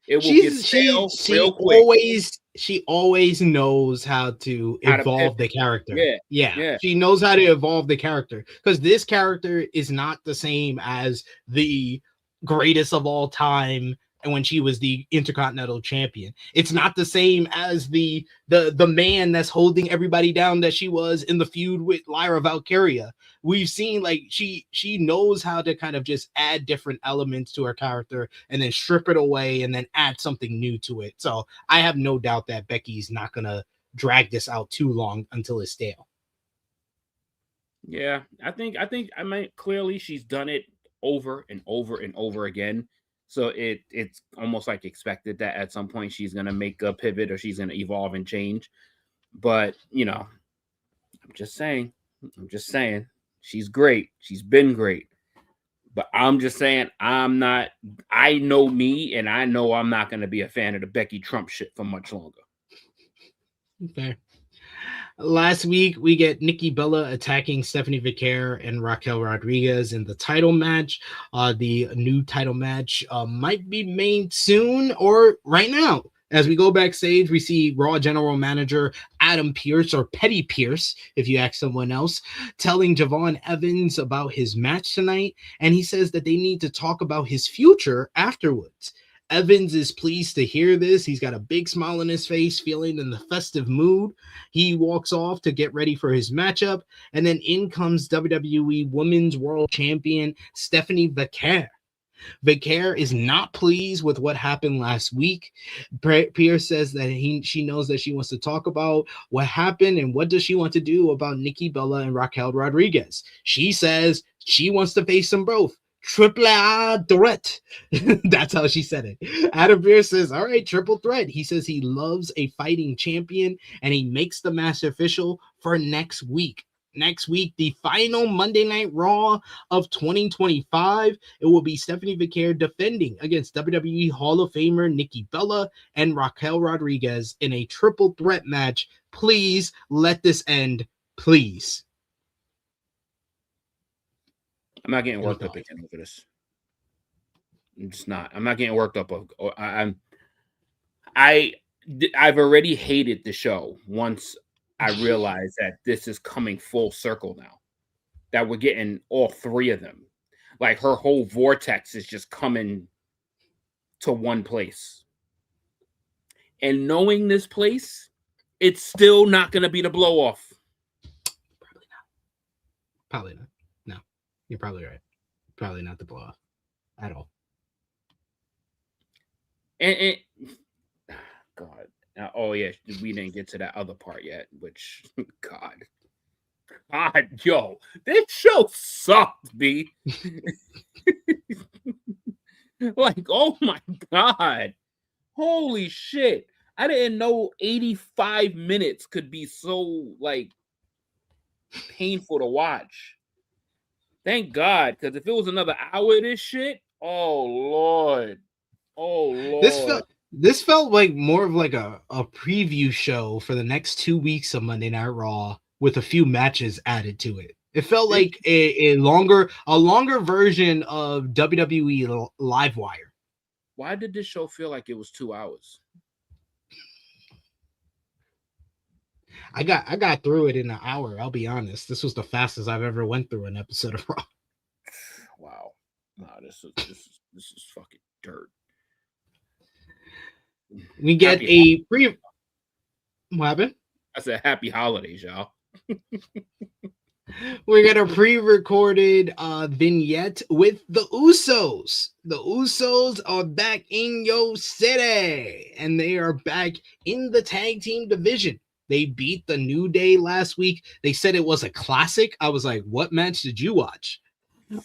It will get stale real quick. She always knows how to evolve the character. Yeah. She knows how to evolve the character, because this character is not the same as the greatest of all time and when she was the Intercontinental Champion. It's not the same as the man that's holding everybody down that she was in the feud with Lyra Valkyria. We've seen, like, she knows how to kind of just add different elements to her character and then strip it away and then add something new to it. So I have no doubt that Becky's not gonna drag this out too long until it's stale. Yeah, I think clearly she's done it over and over and over again. So it's almost like expected that at some point she's going to make a pivot or she's going to evolve and change. But, I'm just saying, she's great. She's been great. But I'm just saying, I know me, and I know I'm not going to be a fan of the Becky Trump shit for much longer. Okay. Last week, we get Nikki Bella attacking Stephanie Vicaire and Raquel Rodriguez in the title match. The new title match might be made soon or right now. As we go backstage, we see Raw General Manager Adam Pearce, or Petty Pearce, if you ask someone else, telling Javon Evans about his match tonight. And he says that they need to talk about his future afterwards. Evans is pleased to hear this. He's got a big smile on his face, feeling in the festive mood. He walks off to get ready for his matchup, and then in comes WWE Women's World Champion Stephanie Vicaire. Vicaire is not pleased with what happened last week. Pierce says that she knows that she wants to talk about what happened and what does she want to do about Nikki Bella and Raquel Rodriguez. She says she wants to face them both. Triple threat. That's how she said it. Adam Pearce says, all right, triple threat. He says he loves a fighting champion and he makes the match official for next week. Next week, the final Monday Night Raw of 2025. It will be Stephanie Vicaire defending against WWE Hall of Famer Nikki Bella and Raquel Rodriguez in a triple threat match. Please let this end. Please. I'm not getting worked up again over this. I'm just not. I'm not getting worked up. I've already hated the show once I realized that this is coming full circle now. That we're getting all three of them. Like her whole vortex is just coming to one place. And knowing this place, it's still not going to be the blow off. Probably not. Probably not. No, you're probably right. Probably not the blow off at all. And God. Oh, yeah, we didn't get to that other part yet, which, God, yo, this show sucked, B. Like, oh, my God. Holy shit. I didn't know 85 minutes could be so, like, painful to watch. Thank God, because if it was another hour of this shit, oh, Lord. Oh, Lord. This felt like more of like a preview show for the next 2 weeks of Monday Night Raw with a few matches added to it. It felt like a longer version of WWE Livewire. Why did this show feel like it was 2 hours? I got through it in an hour. I'll be honest. This was the fastest I've ever went through an episode of Raw. Wow. Wow, this is fucking dirt. We get a pre. What happened? I said happy holidays, y'all. We got a pre-recorded vignette with the Usos. The Usos are back in your city, and they are back in the tag team division. They beat the New Day last week. They said it was a classic. I was like, what match did you watch?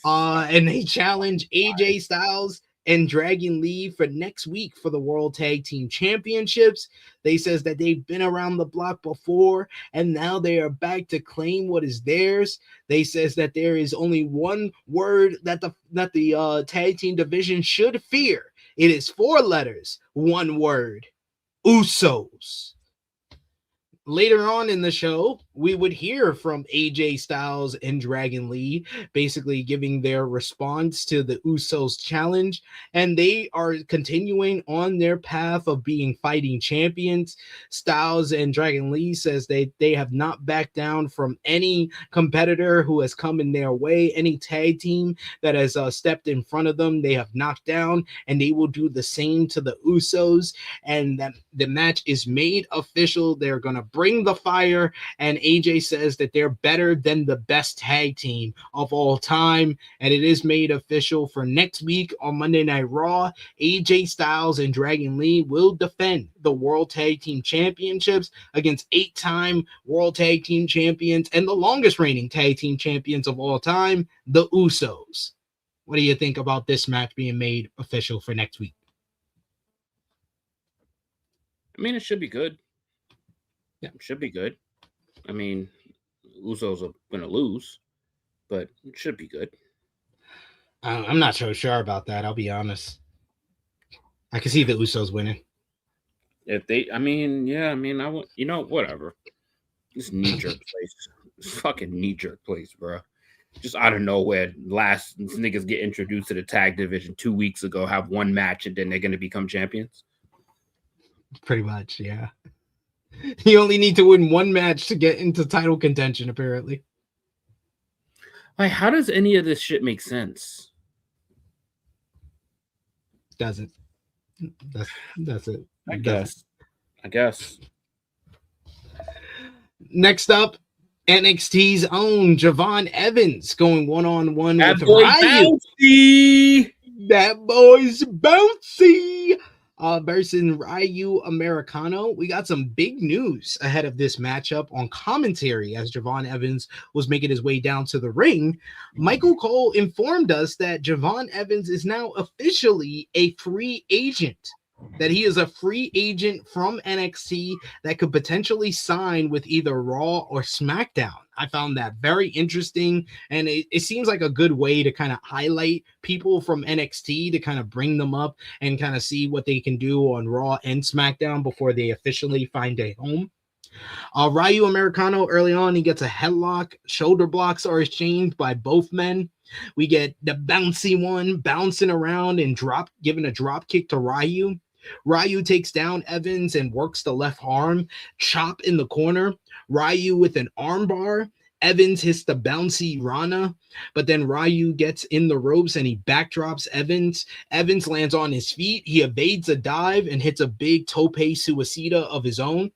And they challenge AJ Styles and Dragon Lee for next week for the World Tag Team Championships. They says that they've been around the block before and now they are back to claim what is theirs. They says that there is only one word that the tag team division should fear. It is 4 letters, one word: Usos. Later on in the show, we would hear from AJ Styles and Dragon Lee, basically giving their response to the Usos challenge, and they are continuing on their path of being fighting champions. Styles and Dragon Lee says they have not backed down from any competitor who has come in their way, any tag team that has stepped in front of them, they have knocked down, and they will do the same to the Usos, and that the match is made official. They're going to bring the fire, and AJ says that they're better than the best tag team of all time, and it is made official for next week on Monday Night Raw. AJ Styles and Dragon Lee will defend the World Tag Team Championships against 8-time World Tag Team Champions and the longest reigning Tag Team Champions of all time, the Usos. What do you think about this match being made official for next week? I mean, it should be good. Yeah, it should be good. I mean, Usos are going to lose, but it should be good. I'm not so sure about that. I'll be honest. I can see the Usos winning. If they, I mean, yeah, I mean, whatever. This knee-jerk place. This fucking knee-jerk place, bro. Just out of nowhere, these niggas get introduced to the tag division 2 weeks ago, have one match, and then they're going to become champions? Pretty much, yeah. You only need to win one match to get into title contention, apparently. Like, how does any of this shit make sense? Doesn't. That's it. I guess. Next up, NXT's own Javon Evans going one-on-one with Ryu. That boy's bouncy. Versus Ryu Americano. We got some big news ahead of this matchup on commentary as Javon Evans was making his way down to the ring. Michael Cole informed us that Javon Evans is now officially a free agent. That he is a free agent from NXT that could potentially sign with either Raw or SmackDown. I found that very interesting, and it seems like a good way to kind of highlight people from NXT to kind of bring them up and kind of see what they can do on Raw and SmackDown before they officially find a home. Ryu Americano early on, he gets a headlock. Shoulder blocks are exchanged by both men. We get the bouncy one bouncing around and giving a drop kick to Ryu. Ryu takes down Evans and works the left arm, chop in the corner. Ryu with an armbar. Evans hits the bouncy Rana, but then Ryu gets in the ropes and he backdrops Evans. Evans lands on his feet. He evades a dive and hits a big tope suicida of his own.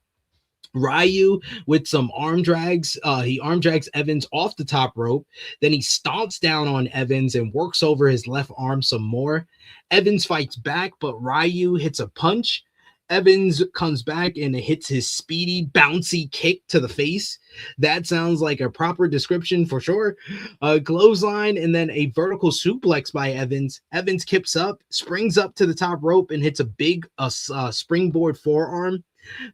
Ryu with some arm drags. He arm drags Evans off the top rope. Then he stomps down on Evans and works over his left arm some more. Evans fights back, but Ryu hits a punch. Evans comes back and hits his speedy, bouncy kick to the face. That sounds like a proper description for sure. A clothesline and then a vertical suplex by Evans. Evans kips up, springs up to the top rope, and hits a big springboard forearm.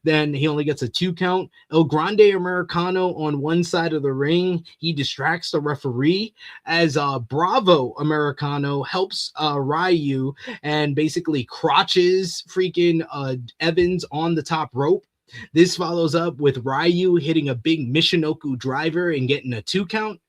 Then he only gets a 2 count. El Grande Americano on one side of the ring. He distracts the referee as Bravo Americano helps Ryu and basically crotches freaking Evans on the top rope. This follows up with Ryu hitting a big Michinoku driver and getting a 2 count.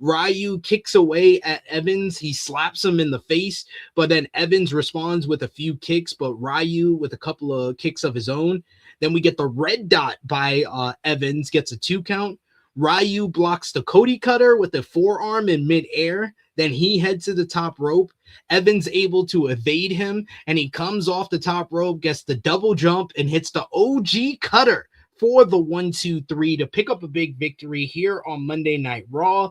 Ryu kicks away at Evans. He slaps him in the face, but then Evans responds with a few kicks, but Ryu with a couple of kicks of his own. Then we get the red dot by Evans, gets a 2 count. Ryu blocks the Cody cutter with a forearm in midair. Then he heads to the top rope. Evans able to evade him, and he comes off the top rope, gets the double jump, and hits the OG cutter for the 1-2-3 to pick up a big victory here on Monday Night Raw.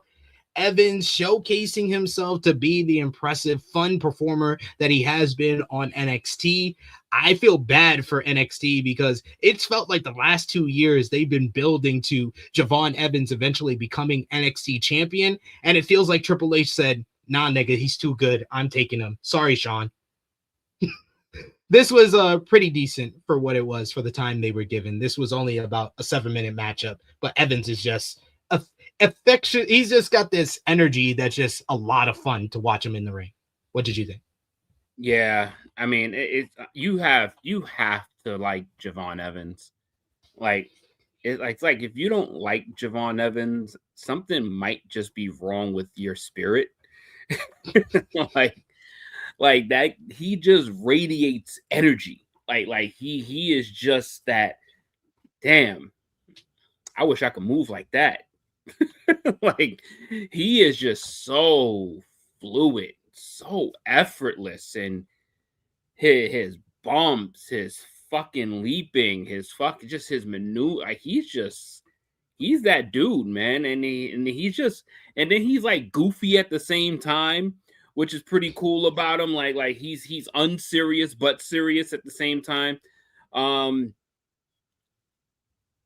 Evans showcasing himself to be the impressive, fun performer that he has been on NXT. I feel bad for NXT because it's felt like the last 2 years they've been building to Javon Evans eventually becoming NXT champion, and it feels like Triple H said, nah, nigga, he's too good. I'm taking him. Sorry, Sean. This was pretty decent for what it was for the time they were given. This was only about a 7-minute matchup, but Evans is just affection. He's just got this energy that's just a lot of fun to watch him in the ring. What did you think? Yeah, I mean, you have to like Javon Evans. Like, it's like if you don't like Javon Evans, something might just be wrong with your spirit. like that, he just radiates energy. Like he is just that. Damn, I wish I could move like that. Like, he is just so fluid, so effortless, and his bumps, his fucking leaping, his maneuver, like he's that dude, man. And then he's like goofy at the same time, which is pretty cool about him. Like he's unserious but serious at the same time.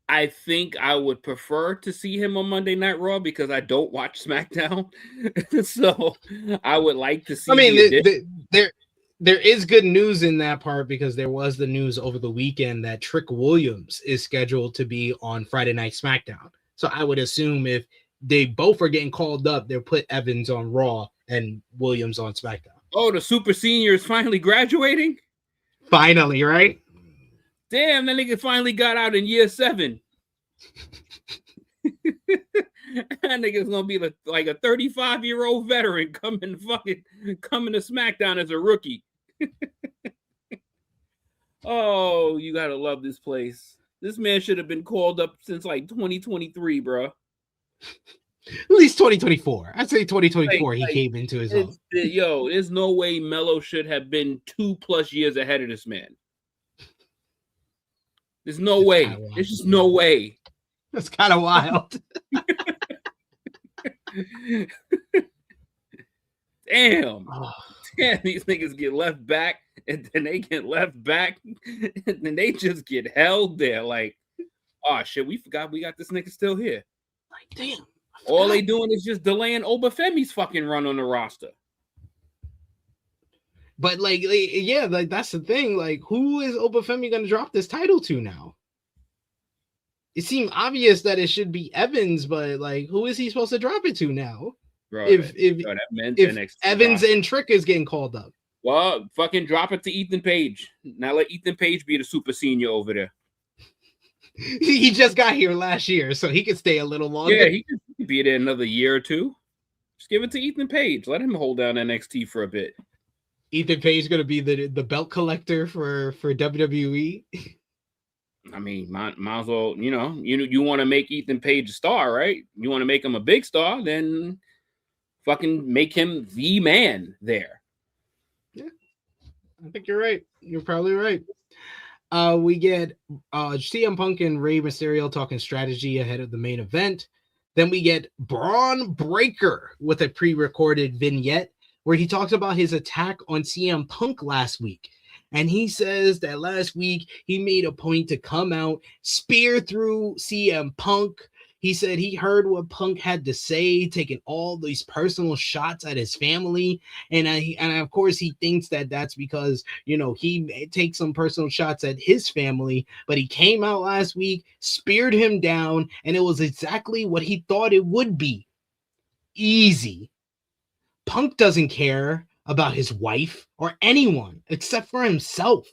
I think I would prefer to see him on Monday Night Raw because I don't watch SmackDown. So I would like to see. I mean, there is good news in that part because there was the news over the weekend that Trick Williams is scheduled to be on Friday Night SmackDown. So I would assume if they both are getting called up, they'll put Evans on Raw and Williams on SmackDown. Oh, the Super Senior is finally graduating? Finally, right? Damn, that nigga finally got out in year 7. That nigga's gonna be like a 35-year-old veteran coming to SmackDown as a rookie. Oh, you gotta love this place. This man should have been called up since like 2023, bro. At least 2024. I'd say 2024 he came into his own. Yo, there's no way Melo should have been 2+ years ahead of this man. There's no way. There's just no way. That's kind of wild. Damn. Yeah, these niggas get left back, and then they get left back, and then they just get held there. Like, oh shit, we forgot we got this nigga still here. Like, damn. All they doing is just delaying Obafemi's fucking run on the roster. But like, yeah, like that's the thing. Like, who is Obafemi gonna drop this title to now? It seemed obvious that it should be Evans, but like, who is he supposed to drop it to now? Bro, if NXT Evans roster. and Trick is getting called up, well, fucking drop it to Ethan Page. Now let Ethan Page be the super senior over there. He just got here last year, so he could stay a little longer. Yeah, he could be there another year or two. Just give it to Ethan Page. Let him hold down NXT for a bit. Ethan Page is going to be the belt collector for WWE. I mean, might as well, you want to make Ethan Page a star, right? You want to make him a big star, then fucking make him the man there. Yeah, I think you're right. You're probably right. We get CM Punk and Rey Mysterio talking strategy ahead of the main event. Then we get Bron Breakker with a pre-recorded vignette where he talks about his attack on CM Punk last week. And he says that last week he made a point to come out, spear through CM Punk. He said he heard what Punk had to say, taking all these personal shots at his family. And of course, he thinks that that's because, he takes some personal shots at his family. But he came out last week, speared him down, and it was exactly what he thought it would be. Easy. Punk doesn't care about his wife or anyone except for himself.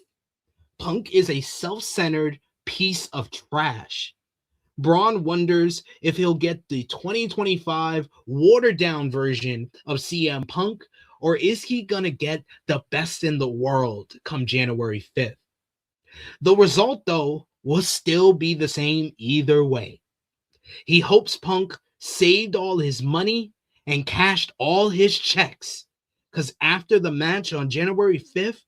Punk is a self-centered piece of trash. Bron wonders if he'll get the 2025 watered-down version of CM Punk, or is he going to get the best in the world come January 5th? The result, though, will still be the same either way. He hopes Punk saved all his money and cashed all his checks, because after the match on January 5th,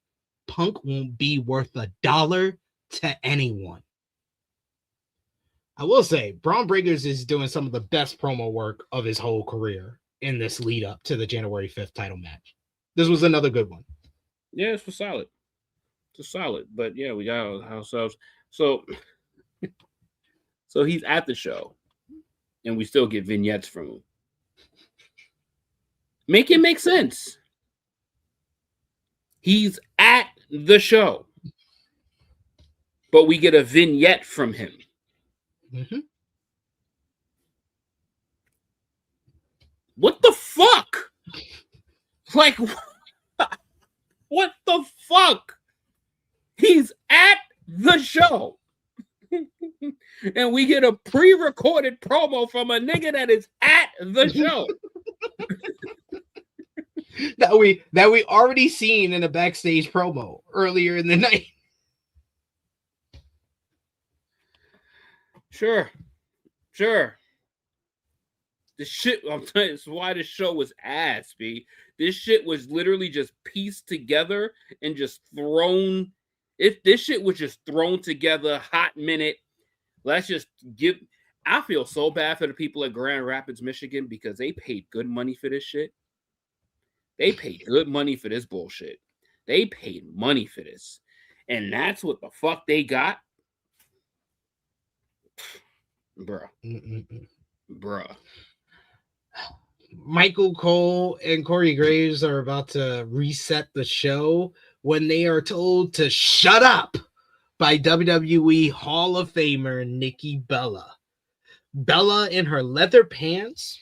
Punk won't be worth $1 to anyone. I will say, Bron Breakkers is doing some of the best promo work of his whole career in this lead up to the January 5th title match. This was another good one. Yeah, it's solid. It's solid. But yeah, we got ourselves. So he's at the show, and we still get vignettes from him. Make it make sense. He's at the show, but we get a vignette from him. Mm-hmm. What the fuck? Like, what the fuck? He's at the show. And we get a pre-recorded promo from a nigga that is at the show. that we already seen in a backstage promo earlier in the night. Sure. This shit, I'm telling you, it's why this show was ass, B. This shit was literally just pieced together and just thrown. If this shit was just thrown together, hot minute, let's just give. I feel so bad for the people at Grand Rapids, Michigan, because they paid good money for this shit. They paid good money for this bullshit. They paid money for this. And that's what the fuck they got? Bruh. Bruh. Michael Cole and Corey Graves are about to reset the show when they are told to shut up by WWE Hall of Famer Nikki Bella. Bella in her leather pants.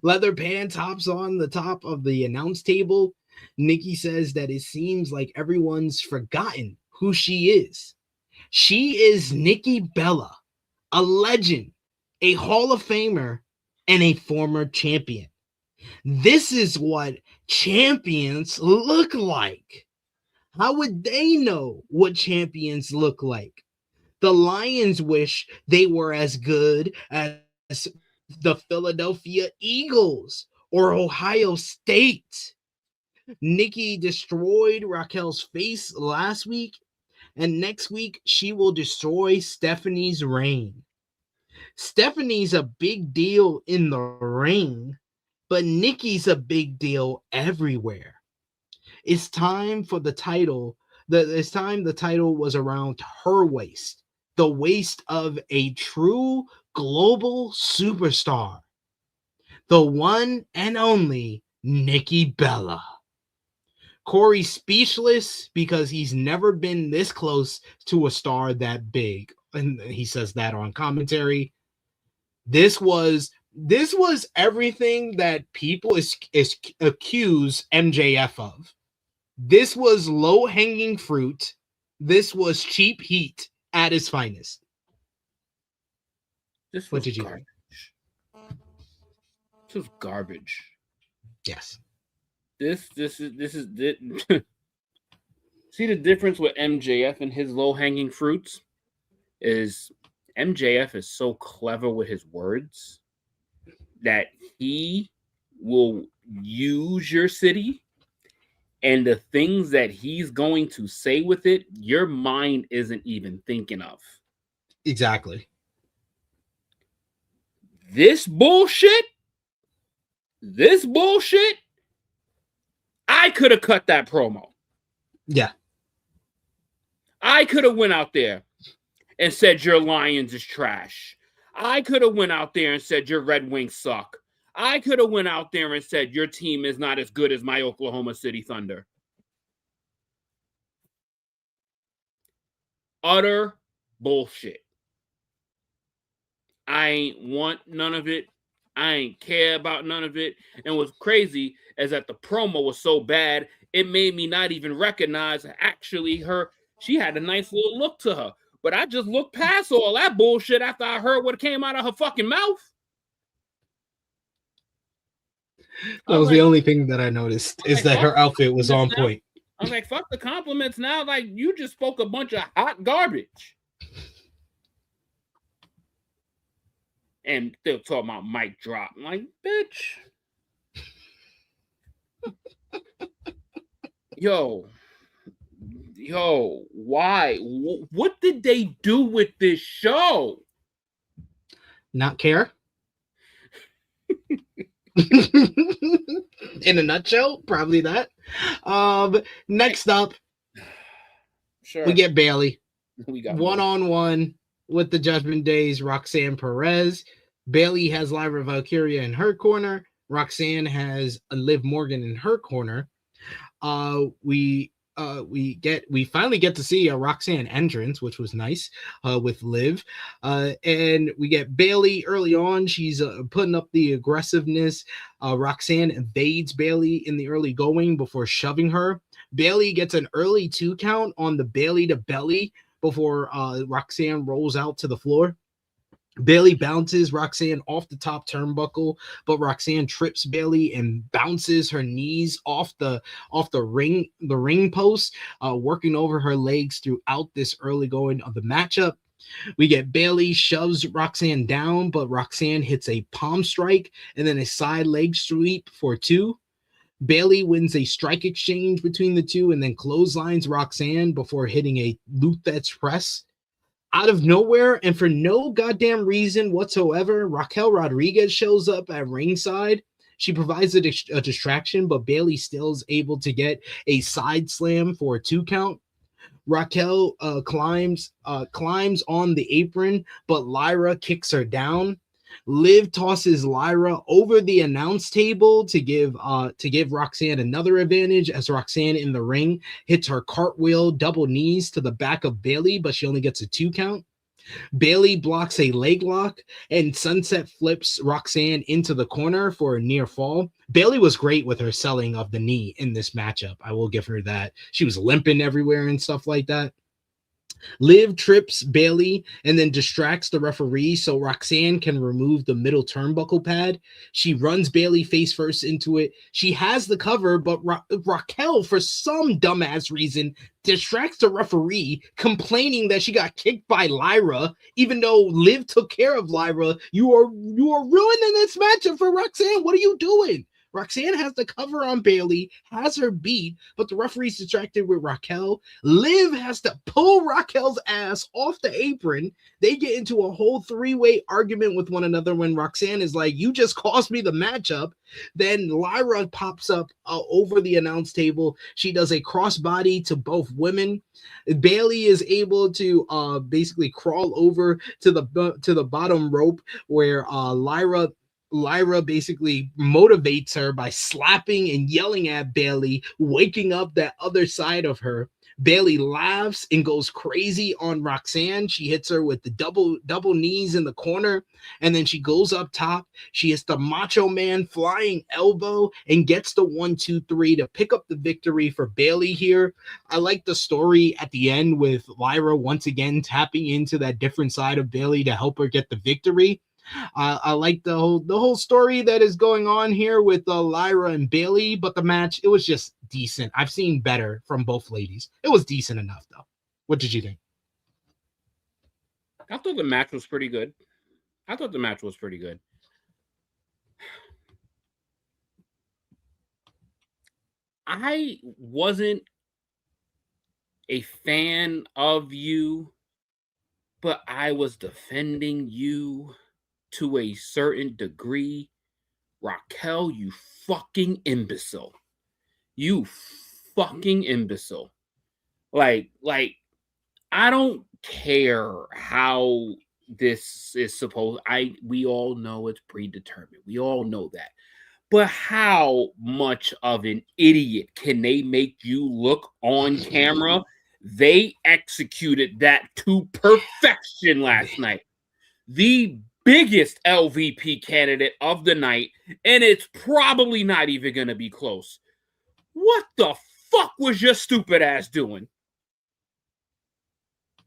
Leather pants hops on the top of the announce table. Nikki says that it seems like everyone's forgotten who she is. She is Nikki Bella, a legend, a Hall of Famer, and a former champion. This is what champions look like. How would they know what champions look like? The Lions wish they were as good as the Philadelphia Eagles or Ohio State. Nikki destroyed Raquel's face last week, and next week she will destroy Stephanie's reign. Stephanie's a big deal in the ring, but Nikki's a big deal everywhere. It's time for the title. It's time the title was around her waist, the waist of a true global superstar, the one and only Nikki Bella. Corey's speechless because he's never been this close to a star that big. And he says that on commentary. This was everything that people accuse MJF of. This was low-hanging fruit. This was cheap heat at its finest. What did you think? This was garbage. Yes. This is See the difference with MJF and his low-hanging fruits is MJF is so clever with his words that he will use your city and the things that he's going to say with it, your mind isn't even thinking of. Exactly. This bullshit, I could have cut that promo. Yeah. I could have went out there and said your Lions is trash. I could have went out there and said your Red Wings suck. I could have went out there and said your team is not as good as my Oklahoma City Thunder. Utter bullshit. I ain't want none of it. I ain't care about none of it. And what's crazy is that the promo was so bad, it made me not even recognize actually her. She had a nice little look to her. But I just looked past all that bullshit after I heard what came out of her fucking mouth. That was the only thing that I noticed is that her outfit was on point. I was like, fuck the compliments now. Like, you just spoke a bunch of hot garbage. And they'll talk about mic drop. I'm like, bitch. Yo, why? What did they do with this show? Not care? In a nutshell, probably that. Next up, sure, we get Bayley. We got one-on-one with the Judgment Day's Roxanne Perez. Bayley has Lyra Valkyria in her corner. Roxanne has Liv Morgan in her corner. We finally get to see a Roxanne entrance, which was nice, with Liv. And we get Bayley early on. She's putting up the aggressiveness. Roxanne evades Bayley in the early going before shoving her. Bayley gets an early 2 count on the Bayley to belly before Roxanne rolls out to the floor. Bayley bounces Roxanne off the top turnbuckle, but Roxanne trips Bayley and bounces her knees off the ring post, working over her legs throughout this early going of the matchup. We get Bayley shoves Roxanne down, but Roxanne hits a palm strike and then a side leg sweep for 2. Bayley wins a strike exchange between the two and then clotheslines Roxanne before hitting a Luthet's press. Out of nowhere and for no goddamn reason whatsoever, Raquel Rodriguez shows up at ringside. She provides a distraction, but Bayley still is able to get a side slam for a 2 count. Raquel climbs on the apron, but Lyra kicks her down. Liv tosses Lyra over the announce table to give Roxanne another advantage as Roxanne in the ring hits her cartwheel double knees to the back of Bayley, but she only gets a 2 count. Bayley blocks a leg lock and sunset flips Roxanne into the corner for a near fall. Bayley was great with her selling of the knee in this matchup. I will give her that. She was limping everywhere and stuff like that. Liv trips Bayley and then distracts the referee so Roxanne can remove the middle turnbuckle pad. She runs Bayley face first into it. She has the cover, but Raquel, for some dumbass reason, distracts the referee, complaining that she got kicked by Lyra, even though Liv took care of Lyra. You are ruining this matchup for Roxanne. What are you doing? Roxanne has the cover on Bayley, has her beat, but the referee's distracted with Raquel. Liv has to pull Raquel's ass off the apron. They get into a whole three-way argument with one another when Roxanne is like, you just cost me the matchup. Then Lyra pops up over the announce table. She does a crossbody to both women. Bayley is able to basically crawl over to the bottom rope where Lyra basically motivates her by slapping and yelling at Bayley, waking up that other side of her. Bayley laughs and goes crazy on Roxanne. She hits her with the double knees in the corner, and then she goes up top. She hits the Macho Man flying elbow and gets the 1-2-3 to pick up the victory for Bayley here. I like the story at the end with Lyra once again tapping into that different side of Bayley to help her get the victory. I like the whole story that is going on here with Lyra and Bayley, but the match, it was just decent. I've seen better from both ladies. It was decent enough, though. What did you think? I thought the match was pretty good. I wasn't a fan of you, but I was defending you to a certain degree. Raquel, you fucking imbecile. You fucking imbecile. Like, I don't care how this is supposed. We all know it's predetermined. We all know that. But how much of an idiot can they make you look on camera? They executed that to perfection last night. The biggest LVP candidate of the night, and it's probably not even going to be close. What the fuck was your stupid ass doing?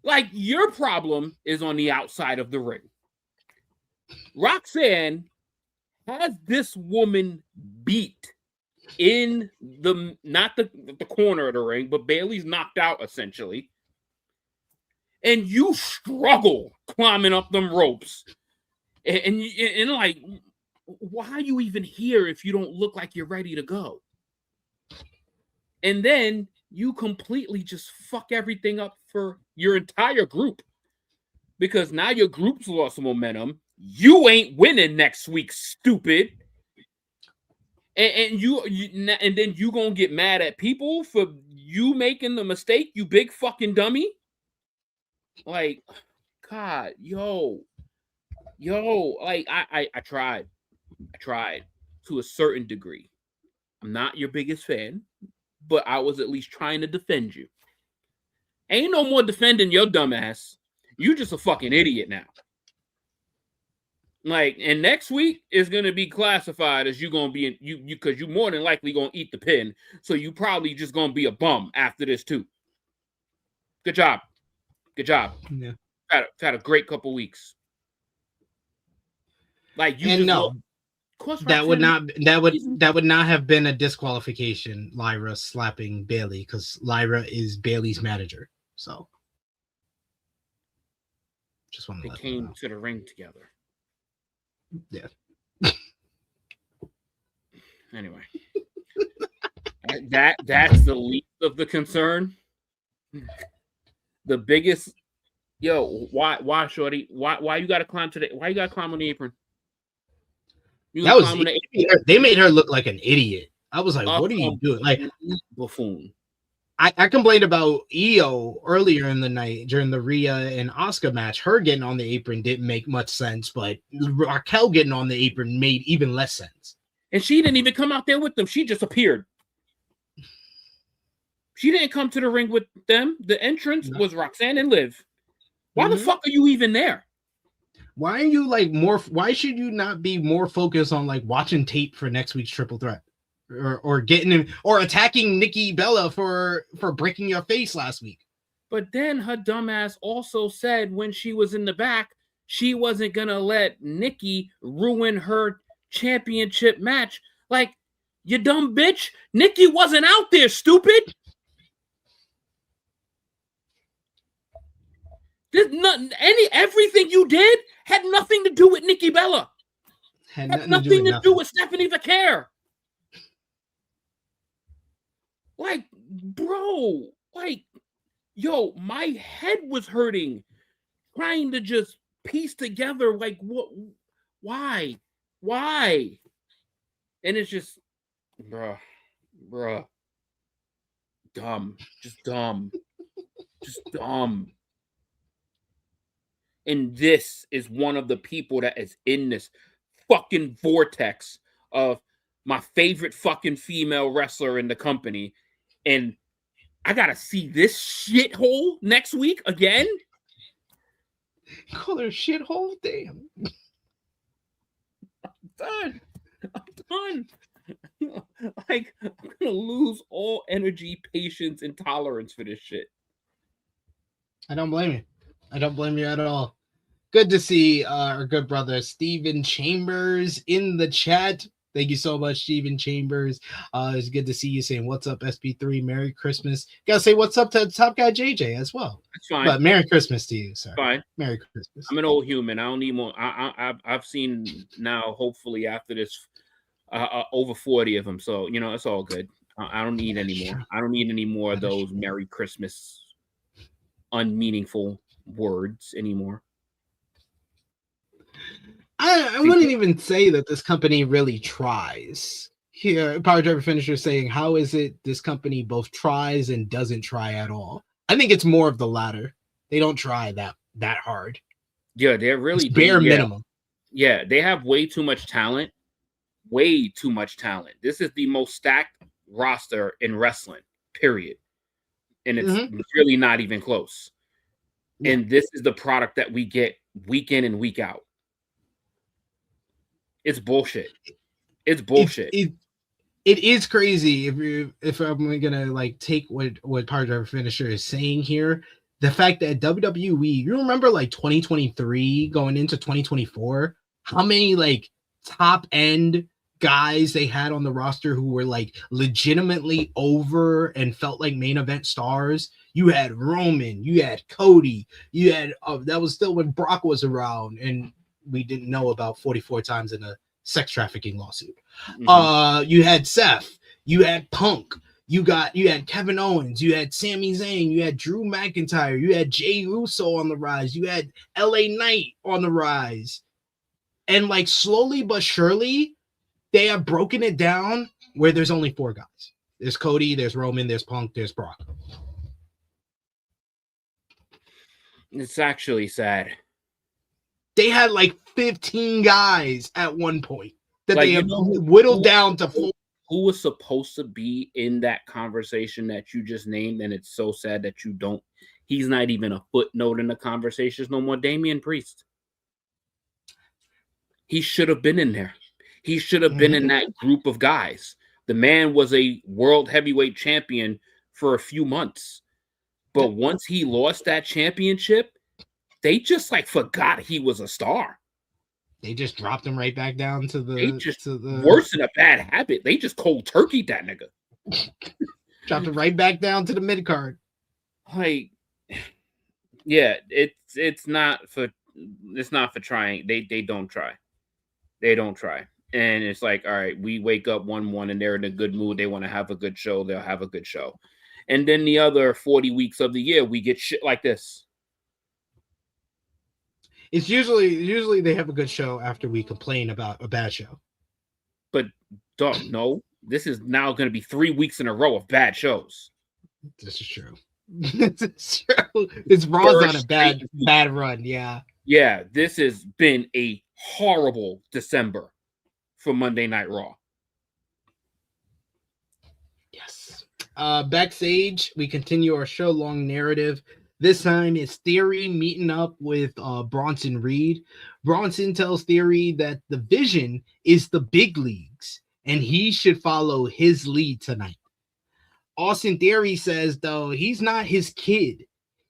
Like, your problem is on the outside of the ring. Roxanne has this woman beat in not the corner of the ring, but Bayley's knocked out essentially. And you struggle climbing up them ropes. And like, why are you even here if you don't look like you're ready to go? And then you completely just fuck everything up for your entire group. Because now your group's lost momentum. You ain't winning next week, stupid. And then you gonna get mad at people for you making the mistake, you big fucking dummy. Like, God, yo, like I tried to a certain degree. I'm not your biggest fan, but I was at least trying to defend you. Ain't no more defending your dumb ass. You just a fucking idiot now. Like, and next week is gonna be classified as you gonna be you because you more than likely gonna eat the pin. So you probably just gonna be a bum after this too. Good job. Yeah. Had a great couple weeks. Like, you and just no, that would not have been a disqualification. Lyra slapping Bayley because Lyra is Bayley's manager. So just want to they came to the ring together. Yeah. Anyway, that's the least of the concern. The biggest, why shorty? Why you gotta climb today? Why you gotta climb on the apron? They made her look like an idiot. I was like, what are you doing? Like, buffoon. I complained about Io earlier in the night during the Rhea and Asuka match. Her getting on the apron didn't make much sense, but Raquel getting on the apron made even less sense. And she didn't even come out there with them. She just appeared. She didn't come to the ring with them. The entrance was Roxanne and Liv. Why the fuck are you even there? Why are you like more? Why should you not be more focused on like watching tape for next week's Triple Threat? Or getting him or attacking Nikki Bella for breaking your face last week. But then her dumbass also said when she was in the back, she wasn't gonna let Nikki ruin her championship match. Like, you dumb bitch, Nikki wasn't out there, stupid. Everything you did had nothing to do with Nikki Bella. Had nothing to do with Stephanie Vaquer. Like, bro, like, yo, my head was hurting trying to just piece together, like, what, why? And it's just, bruh, dumb, just dumb. And this is one of the people that is in this fucking vortex of my favorite fucking female wrestler in the company. And I gotta see this shithole next week again. Call her shithole? Damn. I'm done. Like, I'm gonna lose all energy, patience, and tolerance for this shit. I don't blame you. I don't blame you at all. Good to see our good brother Steven Chambers in the chat. Thank you so much, Steven Chambers. It's good to see you saying what's up, SP3. Merry Christmas. Gotta say what's up to Top Guy JJ as well. That's fine. But Merry Christmas to you, sir. Fine. Merry Christmas. I'm an old human. I don't need more. I've seen now, hopefully after this, over 40 of them. So, you know, it's all good. I don't need any more. I don't need any more of those Merry Christmas unmeaningful words anymore. I wouldn't even say that this company really tries. Here, Power Driver Finisher saying, how is it this company both tries and doesn't try at all? I think it's more of the latter. They don't try that hard. Yeah, they're really bare minimum. Yeah, they have way too much talent. Way too much talent. This is the most stacked roster in wrestling, period. And it's really not even close. Yeah. And this is the product that we get week in and week out. It's bullshit. It's bullshit. It is crazy if I'm gonna like take what Power Driver Finisher is saying here. The fact that WWE, you remember like 2023 going into 2024, how many like top end guys they had on the roster who were like legitimately over and felt like main event stars. You had Roman, you had Cody, you had that was still when Brock was around and we didn't know about 44 times in a sex trafficking lawsuit. You had Seth, you had Punk, you had Kevin Owens, you had Sami Zayn, you had Drew McIntyre, you had Jey Uso on the rise, you had LA Knight on the rise. And like slowly but surely, they have broken it down where there's only 4 guys. There's Cody, there's Roman, there's Punk, there's Brock. It's actually sad. They had like 15 guys at one point that like, they have whittled down to 4. Who was supposed to be in that conversation that you just named, and it's so sad that you don't. He's not even a footnote in the conversations no more. Damian Priest. He should have been in there. He should have been in that group of guys. The man was a world heavyweight champion for a few months. But once he lost that championship, they just like forgot he was a star. They just dropped him right back down to the worse than a bad habit. They just cold turkeyed that nigga. Dropped him right back down to the mid card. Like, yeah, it's not for trying. They don't try. They don't try. And it's like, all right, we wake up 1-1 and they're in a good mood. They want to have a good show. They'll have a good show. And then the other 40 weeks of the year, we get shit like this. It's usually they have a good show after we complain about a bad show. But dog, no, this is now going to be 3 weeks in a row of bad shows. This is true. This is true. It's Raw's on a bad run. Yeah. Yeah, this has been a horrible December for Monday Night Raw. Yes. Backstage, we continue our show-long narrative. This time it's Theory meeting up with Bronson Reed. Bronson tells Theory that the vision is the big leagues and he should follow his lead tonight. Austin Theory says, though, he's not his kid.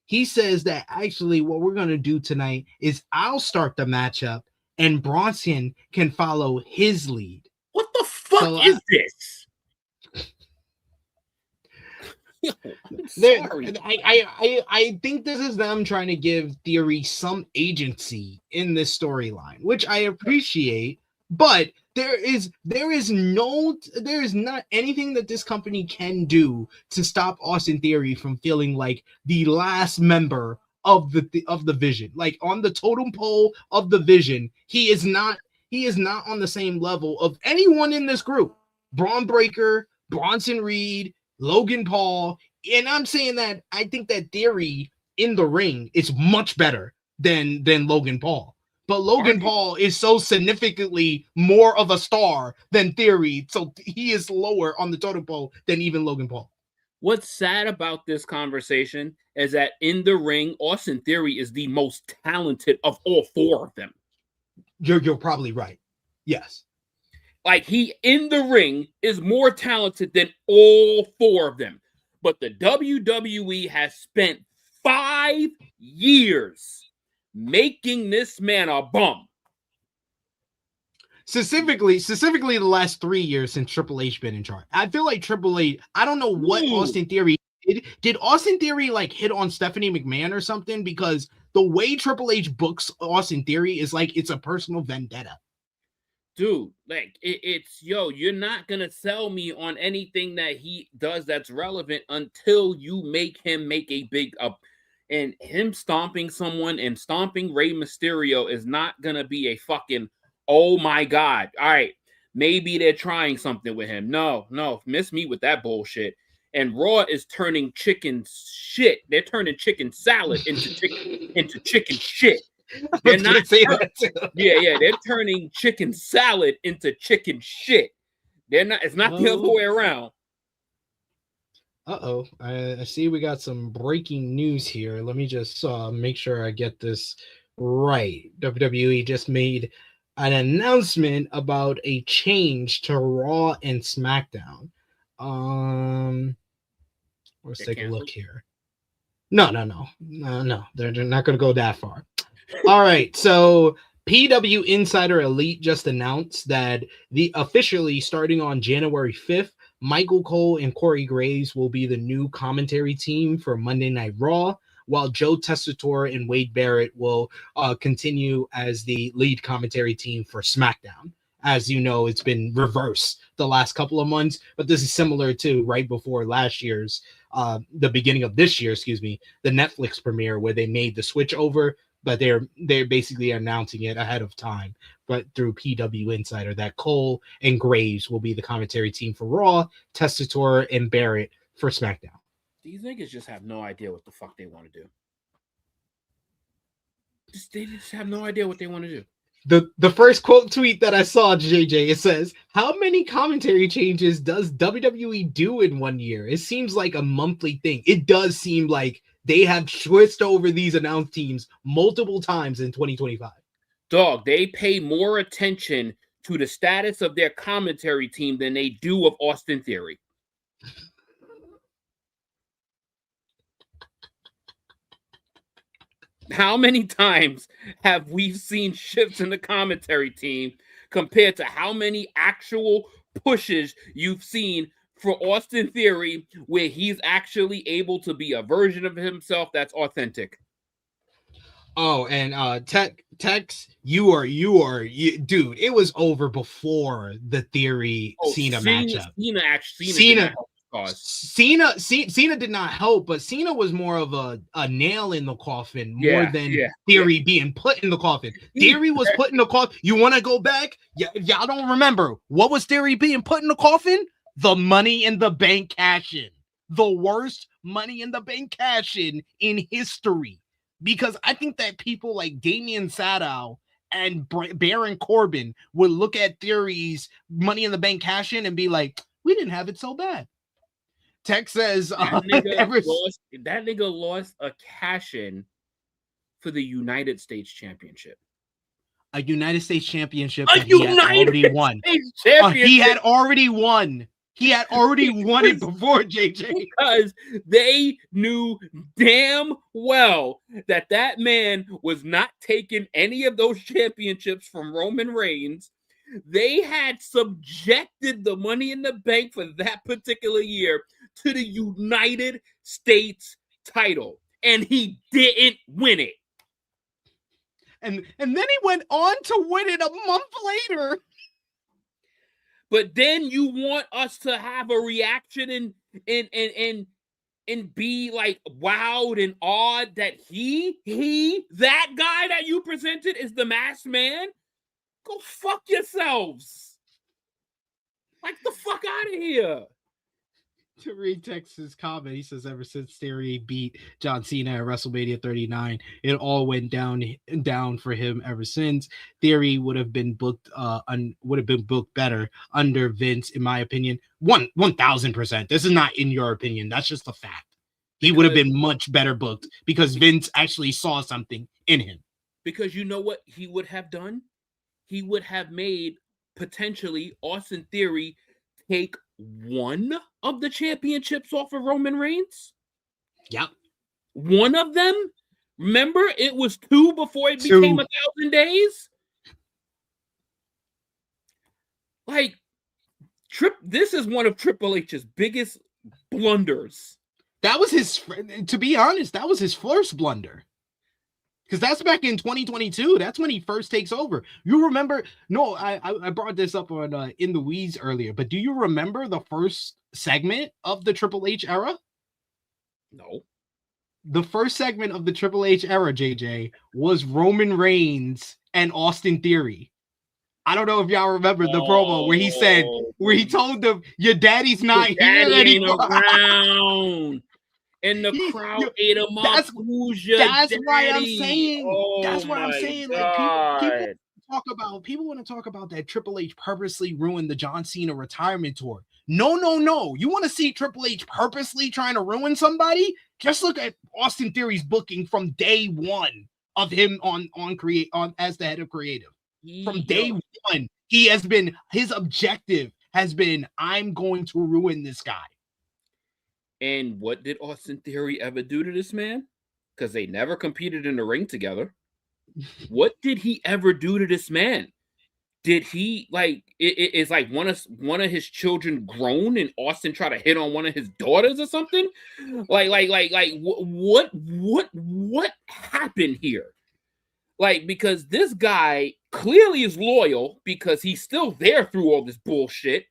He says that actually what we're going to do tonight is I'll start the matchup and Bronson can follow his lead. What the fuck is this? I think this is them trying to give Theory some agency in this storyline, which I appreciate, but There is not anything that this company can do to stop Austin Theory from feeling like the last member of the Vision. Like on the totem pole of the Vision, he is not on the same level of anyone in this group. Braun Breaker, Bronson Reed, Logan Paul, and I'm saying that I think that Theory in the ring is much better than Logan Paul. But Logan Paul is so significantly more of a star than Theory, so he is lower on the totem pole than even Logan Paul. What's sad about this conversation is that in the ring, Austin Theory is the most talented of all four of them. You're probably right. Yes. Like, he in the ring is more talented than all four of them. But the WWE has spent 5 years making this man a bum. Specifically the last 3 years since Triple H been in charge. I feel like Triple H, I don't know what Austin Theory did. Did Austin Theory like hit on Stephanie McMahon or something? Because the way Triple H books Austin Theory is like it's a personal vendetta. Dude, like it's you're not gonna sell me on anything that he does that's relevant until you make him make a big up. And him stomping someone and stomping Rey Mysterio is not gonna be a fucking, oh my god. All right, maybe they're trying something with him. No, miss me with that bullshit. And Raw is turning chicken shit. They're turning chicken salad into chicken shit. They're not say that too. Yeah. They're turning chicken salad into chicken shit. They're not. It's not the other way around. I see we got some breaking news here. Let me just make sure I get this right. WWE just made an announcement about a change to Raw and SmackDown. Let's take a look here. No. They're not going to go that far. All right, so PW Insider Elite just announced that officially starting on January 5th, Michael Cole and Corey Graves will be the new commentary team for Monday Night Raw, while Joe Tessitore and Wade Barrett will continue as the lead commentary team for SmackDown. As you know, it's been reversed the last couple of months, but this is similar to right before last year's, the beginning of this year, the Netflix premiere where they made the switch over. But they're basically announcing it ahead of time, but through PW Insider, that Cole and Graves will be the commentary team for Raw, Tessitore and Barrett for SmackDown. These niggas just have no idea what the fuck they want to do. They just have no idea what they want to do. The first quote tweet that I saw, JJ, it says, "How many commentary changes does WWE do in 1 year? It seems like a monthly thing." It does seem like they have switched over these announced teams multiple times in 2025. Dog, they pay more attention to the status of their commentary team than they do of Austin Theory. How many times have we seen shifts in the commentary team compared to how many actual pushes you've seen for Austin Theory where he's actually able to be a version of himself that's authentic? Oh, and Tex, dude, it was over before the Theory Cena matchup. Cena did not help, but Cena was more of a nail in the coffin more than Theory being put in the coffin. Theory was put in the coffin. You want to go back? Y'all don't remember. What was Theory being put in the coffin? The Money in the Bank cash-in. The worst Money in the Bank cash-in in history. Because I think that people like Damian Sandow and Baron Corbin would look at Theory's Money in the Bank cash-in and be like, we didn't have it so bad. Tech says that nigga lost a cash-in for the United States Championship. A United States Championship that he had already won. He had already won. He had already won it before, JJ. Because they knew damn well that man was not taking any of those championships from Roman Reigns. They had subjected the Money in the Bank for that particular year to the United States title, and he didn't win it. And then he went on to win it a month later. But then you want us to have a reaction and be like wowed and awed that that guy that you presented is the masked man? Go fuck yourselves. Like the fuck out of here. To read Texas comment, he says ever since Theory beat John Cena at WrestleMania 39, it all went down for him ever since. Theory would have been booked better under Vince, in my opinion. 1,000%. This is not in your opinion. That's just a fact. He would have been much better booked because Vince actually saw something in him. Because you know what he would have done? He would have made potentially Austin Theory take one of the championships off of Roman Reigns. Yep. One of them. Remember, it was 2 before it became 1,000 days. Like, this is one of Triple H's biggest blunders. That was to be honest, that was his first blunder. Because that's back in 2022. That's when he first takes over. You remember? No, I brought this up on In the Weeds earlier, but do you remember the first segment of the Triple H era? No. The first segment of the Triple H era, JJ, was Roman Reigns and Austin Theory. I don't know if y'all remember the promo where he said, where he told them, "Your daddy's not here anymore." Around. And the crowd ate him up. Who's your daddy? Why I'm saying. Oh, that's why I'm saying. Like people want to talk about that Triple H purposely ruined the John Cena retirement tour. No. You want to see Triple H purposely trying to ruin somebody? Just look at Austin Theory's booking from day one of him on as the head of creative. From day one, his objective has been, I'm going to ruin this guy. And what did Austin Theory ever do to this man? Because they never competed in the ring together. What did he ever do to this man? Did he it's like one of his children grown and Austin try to hit on one of his daughters or something? What happened here? Like, because this guy clearly is loyal because he's still there through all this bullshit.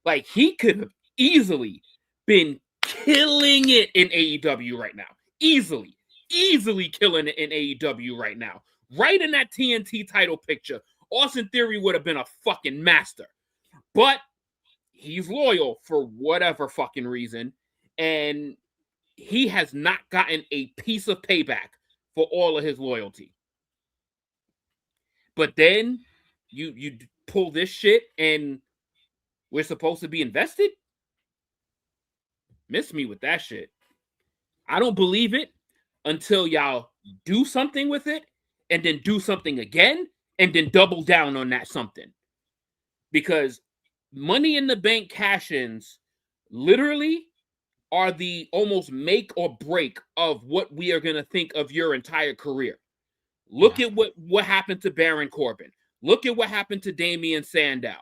Like, he could have easily been killing it in AEW right now. Easily killing it in AEW right now. Right in that TNT title picture, Austin Theory would have been a fucking master. But he's loyal for whatever fucking reason, and he has not gotten a piece of payback for all of his loyalty. But then you pull this shit and we're supposed to be invested? Miss me with that shit. I don't believe it until y'all do something with it and then do something again and then double down on that something. Because Money in the Bank cash-ins literally are the almost make or break of what we are going to think of your entire career. Look at what happened to Baron Corbin. Look at what happened to Damian Sandow.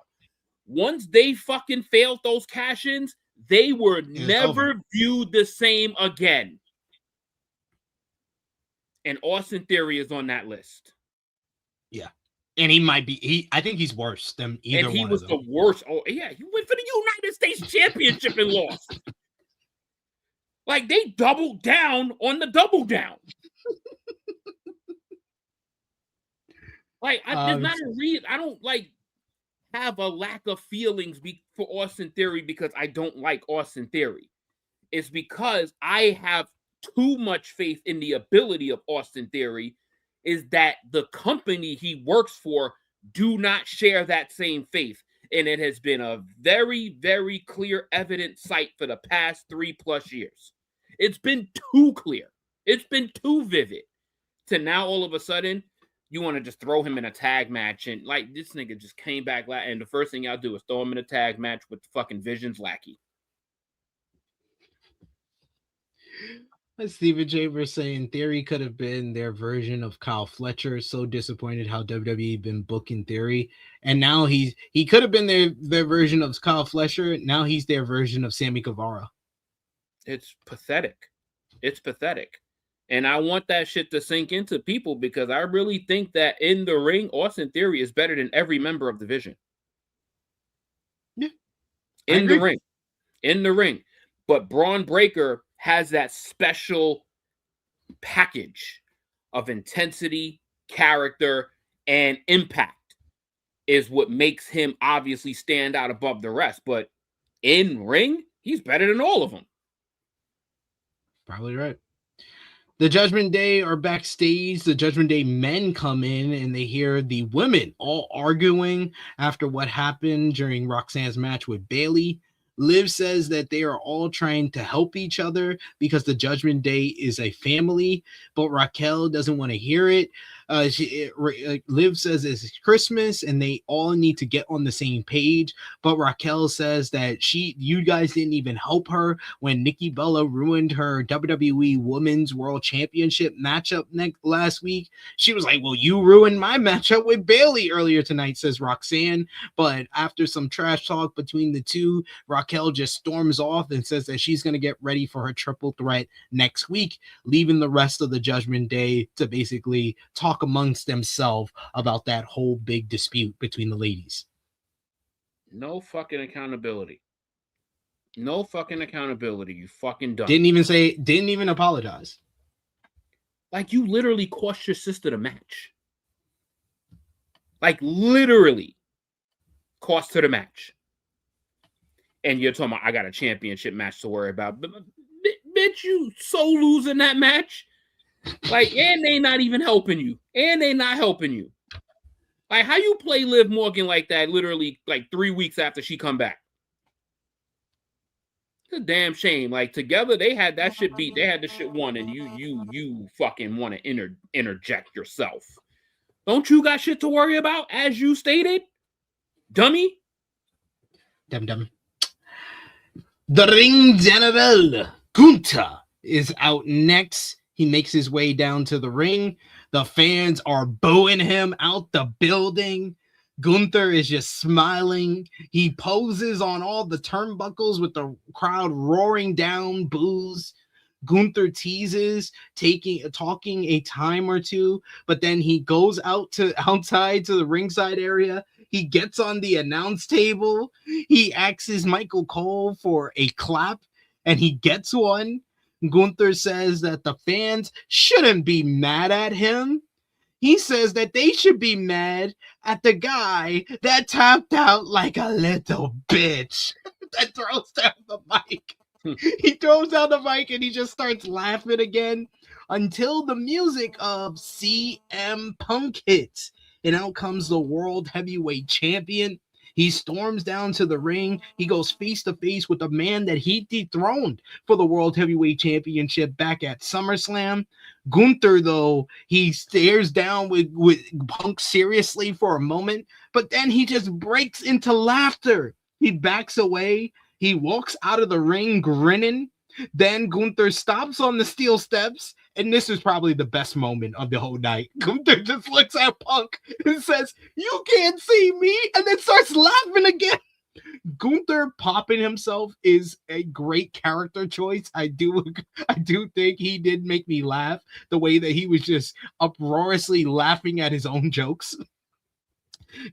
Once they fucking failed those cash-ins, they were never viewed the same again. And Austin Theory is on that list. Yeah. And he might be, I think he's worse than either one of them. And he was the worst. Oh, yeah. He went for the United States Championship and lost. Like, they doubled down on the double down. Like, I don't have a lack of feelings for Austin Theory because I don't like Austin Theory. It's because I have too much faith in the ability of Austin Theory, is that the company he works for do not share that same faith. And it has been a very, very clear, evident sight for the past 3+ years. It's been too clear. It's been too vivid. To now, all of a sudden, you want to just throw him in a tag match. And, like, this nigga just came back. And the first thing y'all do is throw him in a tag match with fucking Vision's lackey. Steven Chambers saying Theory could have been their version of Kyle Fletcher. So disappointed how WWE been booking Theory. And now he could have been their version of Kyle Fletcher. Now he's their version of Sammy Guevara. It's pathetic. It's pathetic. And I want that shit to sink into people because I really think that in the ring, Austin Theory is better than every member of the Vision. in the ring. In the ring. But Braun Breaker has that special package of intensity, character, and impact is what makes him obviously stand out above the rest. But in ring, he's better than all of them. Probably right. The Judgment Day are backstage. The Judgment Day men come in and they hear the women all arguing after what happened during Roxanne's match with Bayley. Liv says that they are all trying to help each other because the Judgment Day is a family, but Raquel doesn't want to hear it. Liv says it's Christmas and they all need to get on the same page, but Raquel says that you guys didn't even help her when Nikki Bella ruined her WWE Women's World Championship matchup last week. She was like, well, you ruined my matchup with Bayley earlier tonight, says Roxanne. But after some trash talk between the two, Raquel just storms off and says that she's going to get ready for her triple threat next week, leaving the rest of the Judgment Day to basically talk amongst themselves about that whole big dispute between the ladies. No fucking accountability. No fucking accountability. You fucking dumb. Didn't even apologize. Like, you literally cost your sister the match. Like, literally cost her the match. And you're talking about, I got a championship match to worry about. Bitch, you so losing that match. Like, and they not even helping you. And they not helping you. Like, how you play Liv Morgan like that literally like 3 weeks after she come back? It's a damn shame. Like, together they had that shit beat. They had the shit won, and you fucking want to interject yourself. Don't you got shit to worry about, as you stated? Dummy? Dumb. The Ring General, Gunther, is out next. He makes his way down to the ring. The fans are booing him out the building. Gunther is just smiling. He poses on all the turnbuckles with the crowd roaring down boos. Gunther teases, talking a time or two, but then he goes outside to the ringside area. He gets on the announce table. He asks Michael Cole for a clap, and he gets one. Gunther says that the fans shouldn't be mad at him. He says that they should be mad at the guy that tapped out like a little bitch. That throws down the mic. He throws down the mic and he just starts laughing again until the music of CM Punk hits. And out comes the World Heavyweight Champion. He storms down to the ring. He goes face to face with the man that he dethroned for the World Heavyweight Championship back at SummerSlam. Gunther, though, he stares down with Punk seriously for a moment, but then he just breaks into laughter. He backs away. He walks out of the ring grinning. Then Gunther stops on the steel steps, and this is probably the best moment of the whole night. Gunther just looks at Punk and says, "You can't see me," and then starts laughing again. Gunther popping himself is a great character choice. I do think he did make me laugh, the way that he was just uproariously laughing at his own jokes.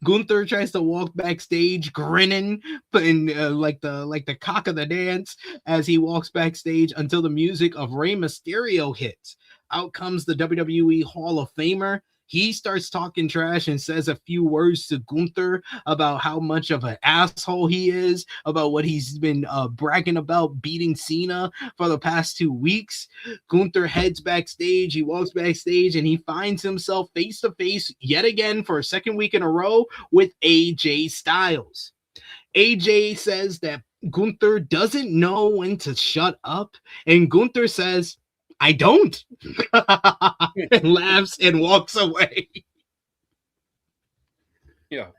Gunther tries to walk backstage grinning and like the cock of the dance as he walks backstage until the music of Rey Mysterio hits. Out comes the WWE Hall of Famer. He starts talking trash and says a few words to Gunther about how much of an asshole he is, about what he's been bragging about beating Cena for the past 2 weeks. Gunther heads backstage. He walks backstage and he finds himself face to face yet again for a second week in a row with AJ Styles. AJ says that Gunther doesn't know when to shut up, and Gunther says, "I don't," and laughs and walks away. Yeah,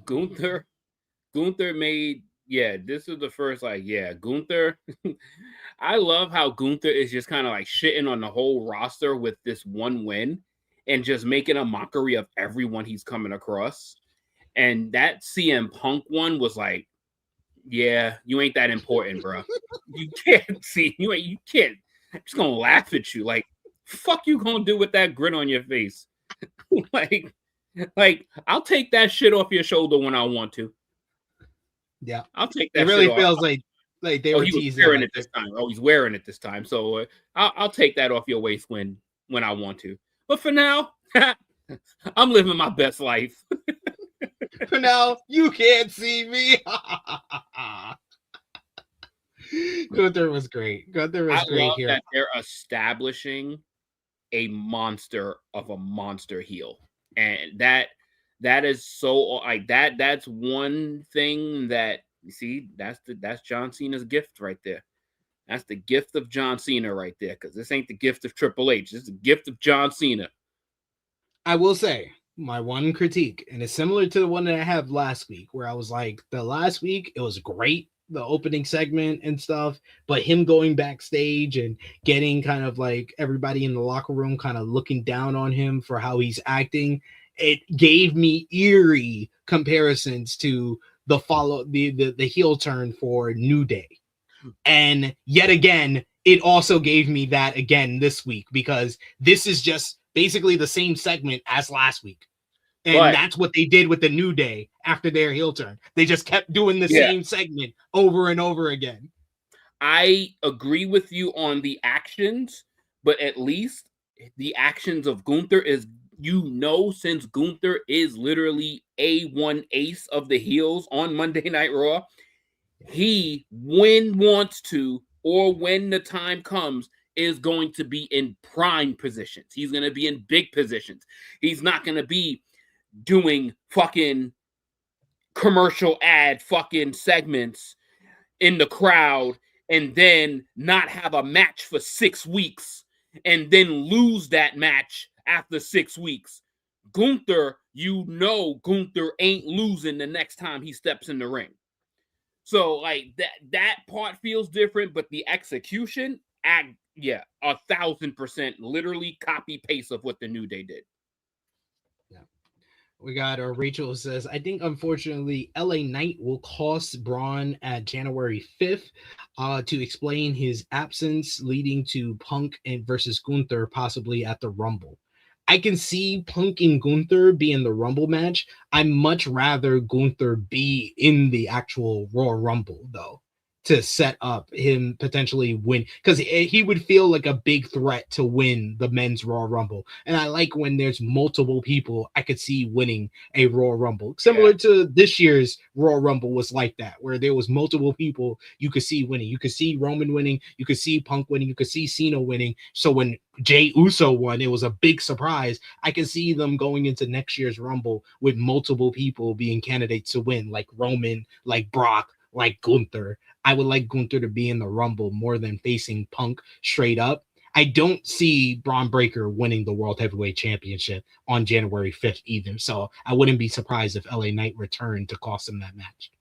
Gunther made, this is the first, Gunther. I love how Gunther is just kind of like shitting on the whole roster with this one win and just making a mockery of everyone he's coming across. And that CM Punk one was like, yeah, you ain't that important, bro. You can't see, you can't. I'm just gonna laugh at you. Like, fuck you gonna do with that grin on your face? like, I'll take that shit off your shoulder when I want to. Yeah, I'll take it that really shit off. feels like they were He was teasing wearing like it this time. Oh, he's wearing it this time. So I'll take that off your waist when I want to. But for now, I'm living my best life. For now, you can't see me. Gunther was great. Gunther was great love here. that they're establishing a monster of a monster heel, and that is so like that. That's one thing that you see. That's John Cena's gift right there. That's the gift of John Cena right there. Because this ain't the gift of Triple H. This is the gift of John Cena. I will say my one critique, and it's similar to the one that I had last week, where I was like, the last week it was great, the opening segment and stuff, but him going backstage and getting kind of like everybody in the locker room kind of looking down on him for how he's acting, it gave me eerie comparisons to the heel turn for New Day. And yet again, it also gave me that again this week, because this is just basically the same segment as last week. And that's what they did with the New Day after their heel turn. They just kept doing the same segment over and over again. I agree with you on the actions, but at least the actions of Gunther is, since Gunther is literally A1 ace of the heels on Monday Night Raw, he, when wants to or when the time comes, is going to be in prime positions. He's going to be in big positions. He's not going to be doing fucking commercial ad fucking segments in the crowd and then not have a match for 6 weeks and then lose that match after 6 weeks. Gunther, Gunther ain't losing the next time he steps in the ring. So like that part feels different, but the execution, 1,000% literally copy paste of what the New Day did. Yeah. We got Rachel says, I think unfortunately LA Knight will cost Bron at January 5th to explain his absence, leading to Punk versus Gunther possibly at the Rumble. I can see Punk and Gunther be in the Rumble match. I'd much rather Gunther be in the actual Royal Rumble, though, to set up him potentially win, because he would feel like a big threat to win the men's Royal Rumble. And I like when there's multiple people I could see winning a Royal Rumble, similar to this year's Royal Rumble was like that, where there was multiple people you could see winning. You could see Roman winning, you could see Punk winning, you could see Cena winning. So when Jey Uso won, it was a big surprise. I can see them going into next year's Rumble with multiple people being candidates to win, like Roman, like Brock, like Gunther. I would like Gunther to be in the Rumble more than facing Punk straight up. I don't see Braun Breaker winning the World Heavyweight Championship on January 5th either. So I wouldn't be surprised if LA Knight returned to cost him that match.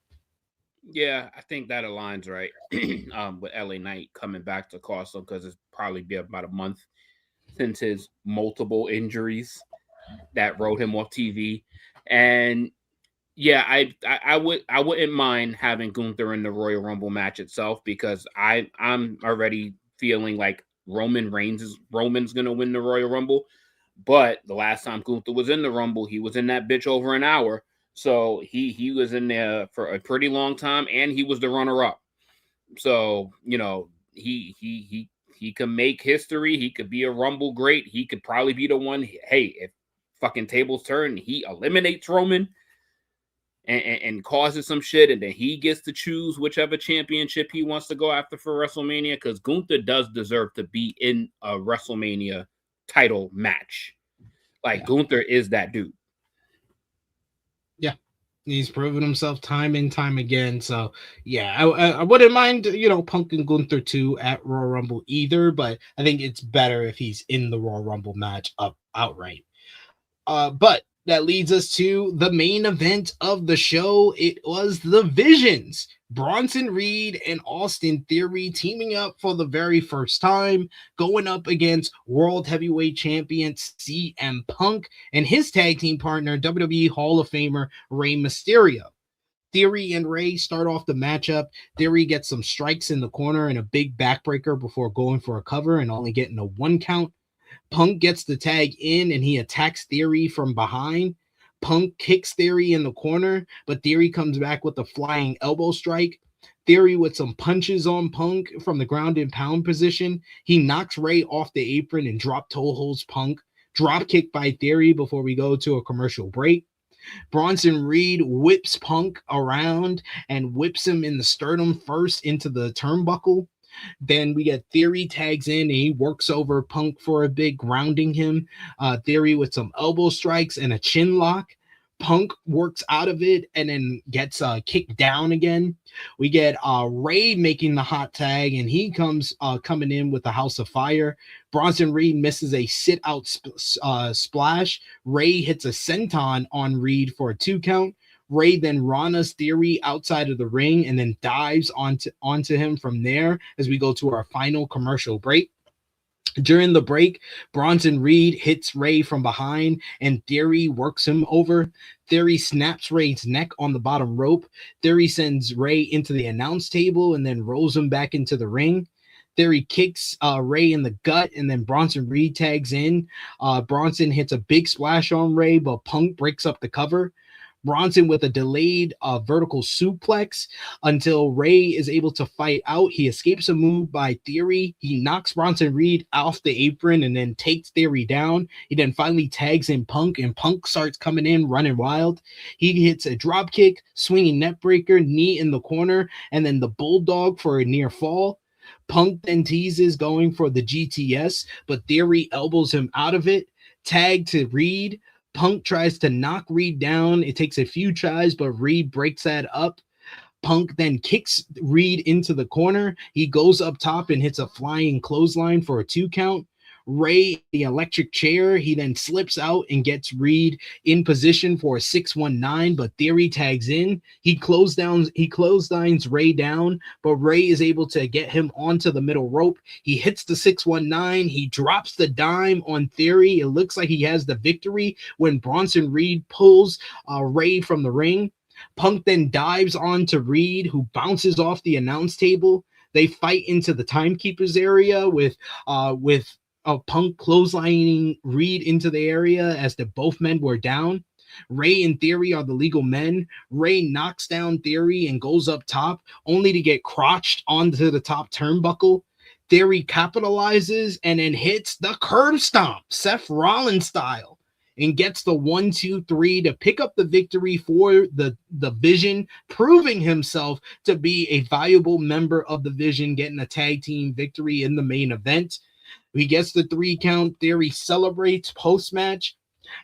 Yeah, I think that aligns right with LA Knight coming back to cost him, because it's probably be about a month since his multiple injuries that wrote him off TV. And yeah, I wouldn't mind having Gunther in the Royal Rumble match itself, because I'm already feeling like Roman's gonna win the Royal Rumble. But the last time Gunther was in the Rumble, he was in that bitch over an hour. So he was in there for a pretty long time, and he was the runner-up. So, he can make history. He could be a Rumble great. He could probably be the one. Hey, if fucking tables turn, he eliminates Roman and causes some shit, and then he gets to choose whichever championship he wants to go after for WrestleMania, because Gunther does deserve to be in a WrestleMania title match. Gunther is that dude. Yeah. He's proven himself time and time again. So, yeah, I wouldn't mind, Punk and Gunther too at Royal Rumble either, but I think it's better if he's in the Royal Rumble match outright. But that leads us to the main event of the show. It was the Visions, Bronson Reed and Austin Theory teaming up for the very first time, going up against World Heavyweight Champion CM Punk and his tag team partner, WWE Hall of Famer Rey Mysterio. Theory and Rey start off the matchup. Theory gets some strikes in the corner and a big backbreaker before going for a cover and only getting a 1 count. Punk gets the tag in and he attacks Theory from behind. Punk kicks Theory in the corner, but Theory comes back with a flying elbow strike. Theory with some punches on Punk from the ground and pound position. He knocks Rey off the apron and drop toe holds Punk. Drop kick by Theory before we go to a commercial break. Bronson Reed whips Punk around and whips him in the sternum first into the turnbuckle. Then we get Theory tags in and he works over Punk for a bit, grounding him. Theory with some elbow strikes and a chin lock. Punk works out of it and then gets kicked down again. We get Rey making the hot tag, and he comes coming in with the House of Fire. Bronson Reed misses a sit-out splash. Rey hits a senton on Reed for a 2 count. Rey then Rana's Theory outside of the ring and then dives onto him from there as we go to our final commercial break. During the break, Bronson Reed hits Rey from behind and Theory works him over. Theory snaps Rey's neck on the bottom rope. Theory sends Rey into the announce table and then rolls him back into the ring. Theory kicks Rey in the gut, and then Bronson Reed tags in. Bronson hits a big splash on Rey, but Punk breaks up the cover. Bronson with a delayed vertical suplex until Rey is able to fight out. He escapes a move by Theory. He knocks Bronson Reed off the apron and then takes Theory down. He then finally tags in Punk, and Punk starts coming in, running wild. He hits a drop kick, swinging neck breaker, knee in the corner, and then the bulldog for a near fall. Punk then teases going for the GTS, but Theory elbows him out of it. Tag to Reed. Punk tries to knock Reed down. It takes a few tries, but Reed breaks that up. Punk then kicks Reed into the corner. He goes up top and hits a flying clothesline for a 2 count. Rey, the electric chair, he then slips out and gets Reed in position for a 619, but Theory tags in. He clotheslines Rey down, but Rey is able to get him onto the middle rope. He hits the 619. He drops the dime on Theory. It looks like he has the victory when Bronson Reed pulls Rey from the ring. Punk then dives onto Reed, who bounces off the announce table. They fight into the timekeepers area with Punk clotheslining Reed into the area as both men were down. Rey and Theory are the legal men. Rey knocks down Theory and goes up top, only to get crotched onto the top turnbuckle. Theory capitalizes and then hits the curb stomp, Seth Rollins style, and gets the 1-2-3 to pick up the victory for the Vision, proving himself to be a valuable member of the Vision, getting a tag team victory in the main event. He gets the 3 count. Theory celebrates post-match.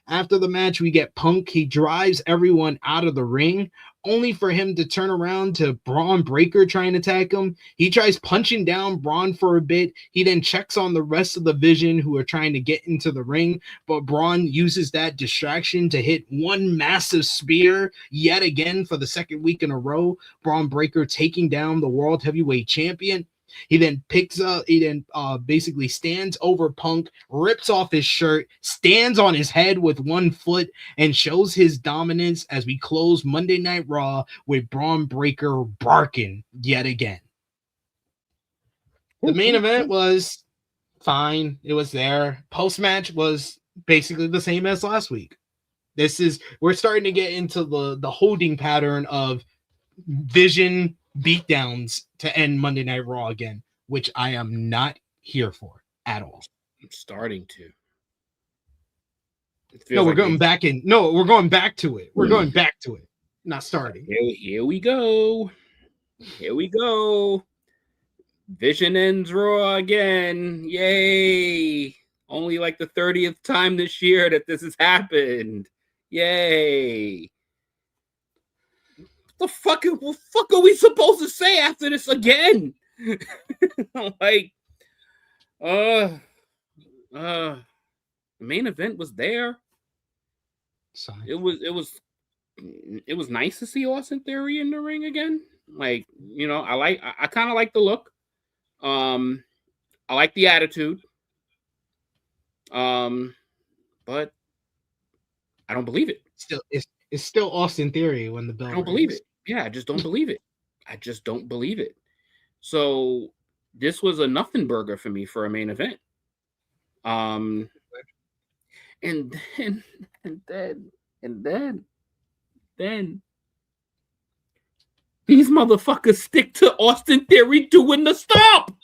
After the match, we get Punk. He drives everyone out of the ring, only for him to turn around to Braun Breaker trying to attack him. He tries punching down Braun for a bit. He then checks on the rest of the Vision who are trying to get into the ring, but Braun uses that distraction to hit one massive spear yet again for the 2nd week in a row. Braun Breaker taking down the World Heavyweight Champion. He then basically stands over Punk, rips off his shirt, stands on his head with 1 foot, and shows his dominance as we close Monday Night Raw with Braun Breaker barking yet again. The main event was fine. It was there. Post-match was basically the same as last week. We're starting to get into the holding pattern of Vision beatdowns to end Monday Night Raw again, which I am not here for at all. I'm starting to. We're going back to it. We're going back to it, not starting. Here we go. Here we go. Vision ends Raw again. Yay. Only like the 30th time this year that this has happened. Yay. What the fuck are we supposed to say after this again? Like, the main event was there. Sorry. It was nice to see Austin Theory in the ring again. Like, you know, I kind of like the look. I like the attitude. But I don't believe it. It's still Austin Theory when the bell. I don't believe it. Yeah, I just don't believe it. I just don't believe it. So this was a nothing burger for me for a main event. And then And then these motherfuckers stick to Austin Theory doing the stomp.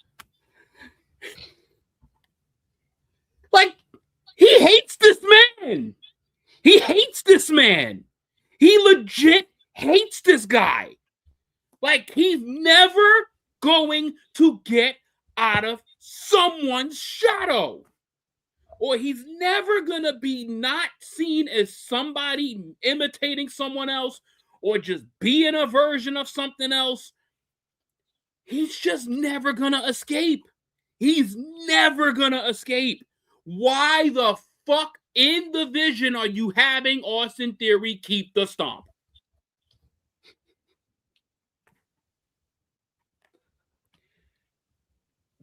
Like, he hates this man. He hates this man. He legit hates this guy. Like, he's never going to get out of someone's shadow. Or he's never going to be not seen as somebody imitating someone else or just being a version of something else. He's just never going to escape. He's never going to escape. Why the fuck in the vision are you having Austin Theory keep the stomp?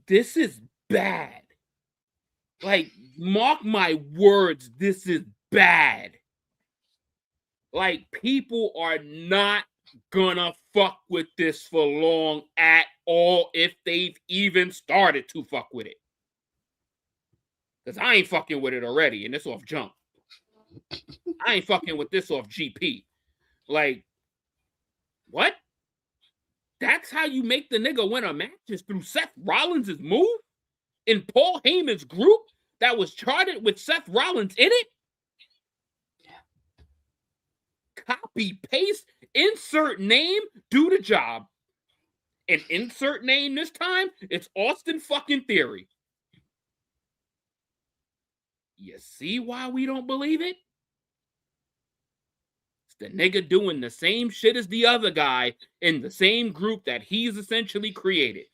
This is bad. Like, mark my words, this is bad. Like, people are not gonna fuck with this for long at all if they've even started to fuck with it. Because I ain't fucking with it already, and this off Jump. I ain't fucking with this off GP. Like, what? That's how you make the nigga win a match, is through Seth Rollins' move in Paul Heyman's group that was charted with Seth Rollins in it? Copy, paste, insert name, do the job. And insert name this time, it's Austin fucking Theory. You see why we don't believe it? It's the nigga doing the same shit as the other guy in the same group that he's essentially created,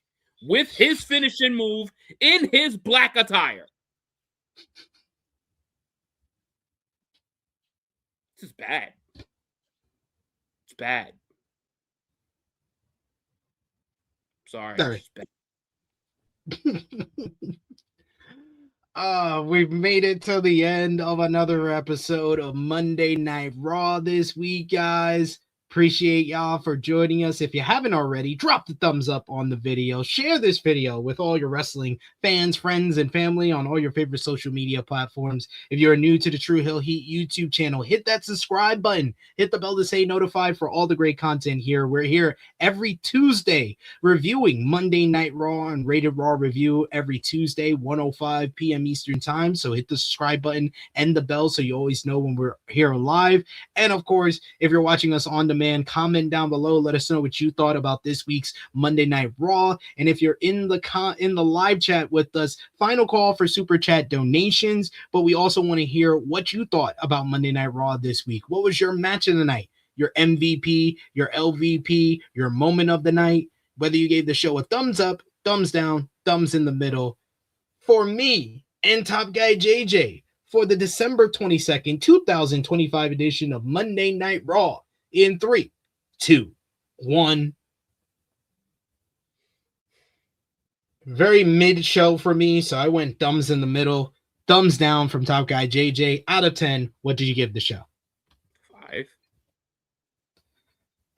with his finishing move in his black attire. This is bad. It's bad. Sorry. It's bad. We've made it to the end of another episode of Monday Night Raw this week, guys. Appreciate y'all for joining us. If you haven't already, drop the thumbs up on the video. Share this video with all your wrestling fans, friends, and family on all your favorite social media platforms. If you're new to the True Hill Heat YouTube channel, hit that subscribe button. Hit the bell to stay notified for all the great content here. We're here every Tuesday reviewing Monday Night Raw and Rated Raw Review every Tuesday, 1:05 p.m. Eastern Time. So hit the subscribe button and the bell so you always know when we're here live. And of course, if you're watching us on demand, comment down below. Let us know what you thought about this week's Monday Night Raw. And if you're in the live chat with us, final call for super chat donations. But we also want to hear what you thought about Monday Night Raw this week. What was your match of the night? Your MVP, your LVP, your moment of the night? Whether you gave the show a thumbs up, thumbs down, thumbs in the middle. For me and Top Guy JJ, for the December 22nd, 2025 edition of Monday Night Raw. In 3, 2, 1. Very mid show for me, so I went thumbs in the middle. Thumbs down from Top Guy JJ. Out of 10, what did you give the show? 5.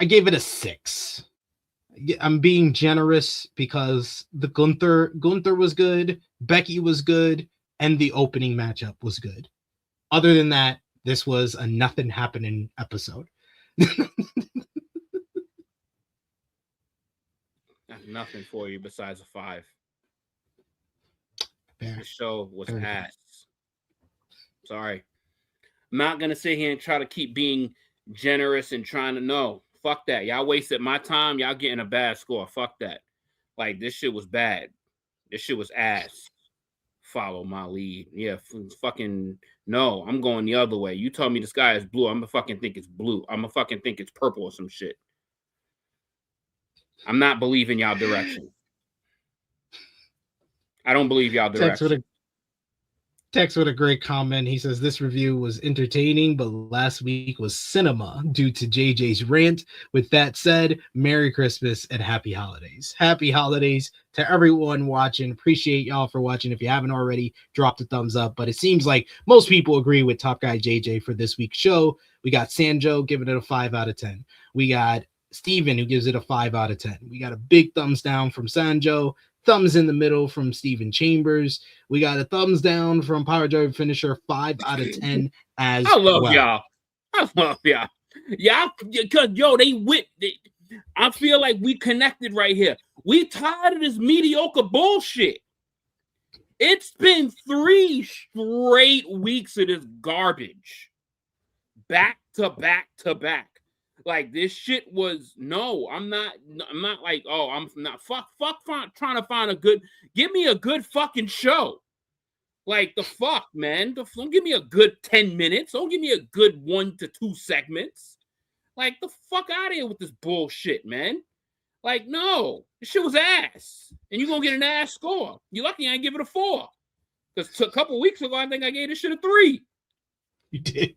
I gave it a 6. I'm being generous because the Gunther was good, Becky was good, and the opening matchup was good. Other than that, this was a nothing happening episode. That's nothing for you besides a 5. Fair. The show was Fair. ass. Sorry. I'm not gonna sit here and try to keep being generous and trying to know. Fuck that. Y'all wasted my time. Y'all getting a bad score. Fuck that. Like, this shit was bad. This shit was ass. Follow my lead. Yeah, fucking no. I'm going the other way. You told me the sky is blue. I'm gonna fucking think it's blue. I'm gonna fucking think it's purple or some shit. I'm not believing y'all direction. I don't believe y'all direction. Text with a great comment. He says this review was entertaining, but last week was cinema due to JJ's rant. With that said, Merry Christmas and Happy Holidays. Happy Holidays to everyone watching. Appreciate y'all for watching. If you haven't already, drop the thumbs up. But it seems like most people agree with Top Guy JJ for this week's show. We got Sanjo giving it a 5 out of 10. We got Steven who gives it a 5 out of 10. We got a big thumbs down from Sanjo. Thumbs in the middle from Steven Chambers. We got a thumbs down from Power Drive Finisher, 5 out of 10 as I love well. y'all. I love y'all. Y'all, because yo, I feel like we connected right here. We tired of this mediocre bullshit. It's been 3 straight weeks of this garbage. Back to back to back. Like, this shit was, no, I'm not like, oh, I'm not, fuck trying to find a good, give me a good fucking show. Like, the fuck, man. Don't give me a good 10 minutes. Don't give me a good 1 to 2 segments. Like, the fuck out of here with this bullshit, man. Like, no. This shit was ass. And you're going to get an ass score. You're lucky I ain't give it a 4. Because a couple weeks ago, I think I gave this shit a 3. You did.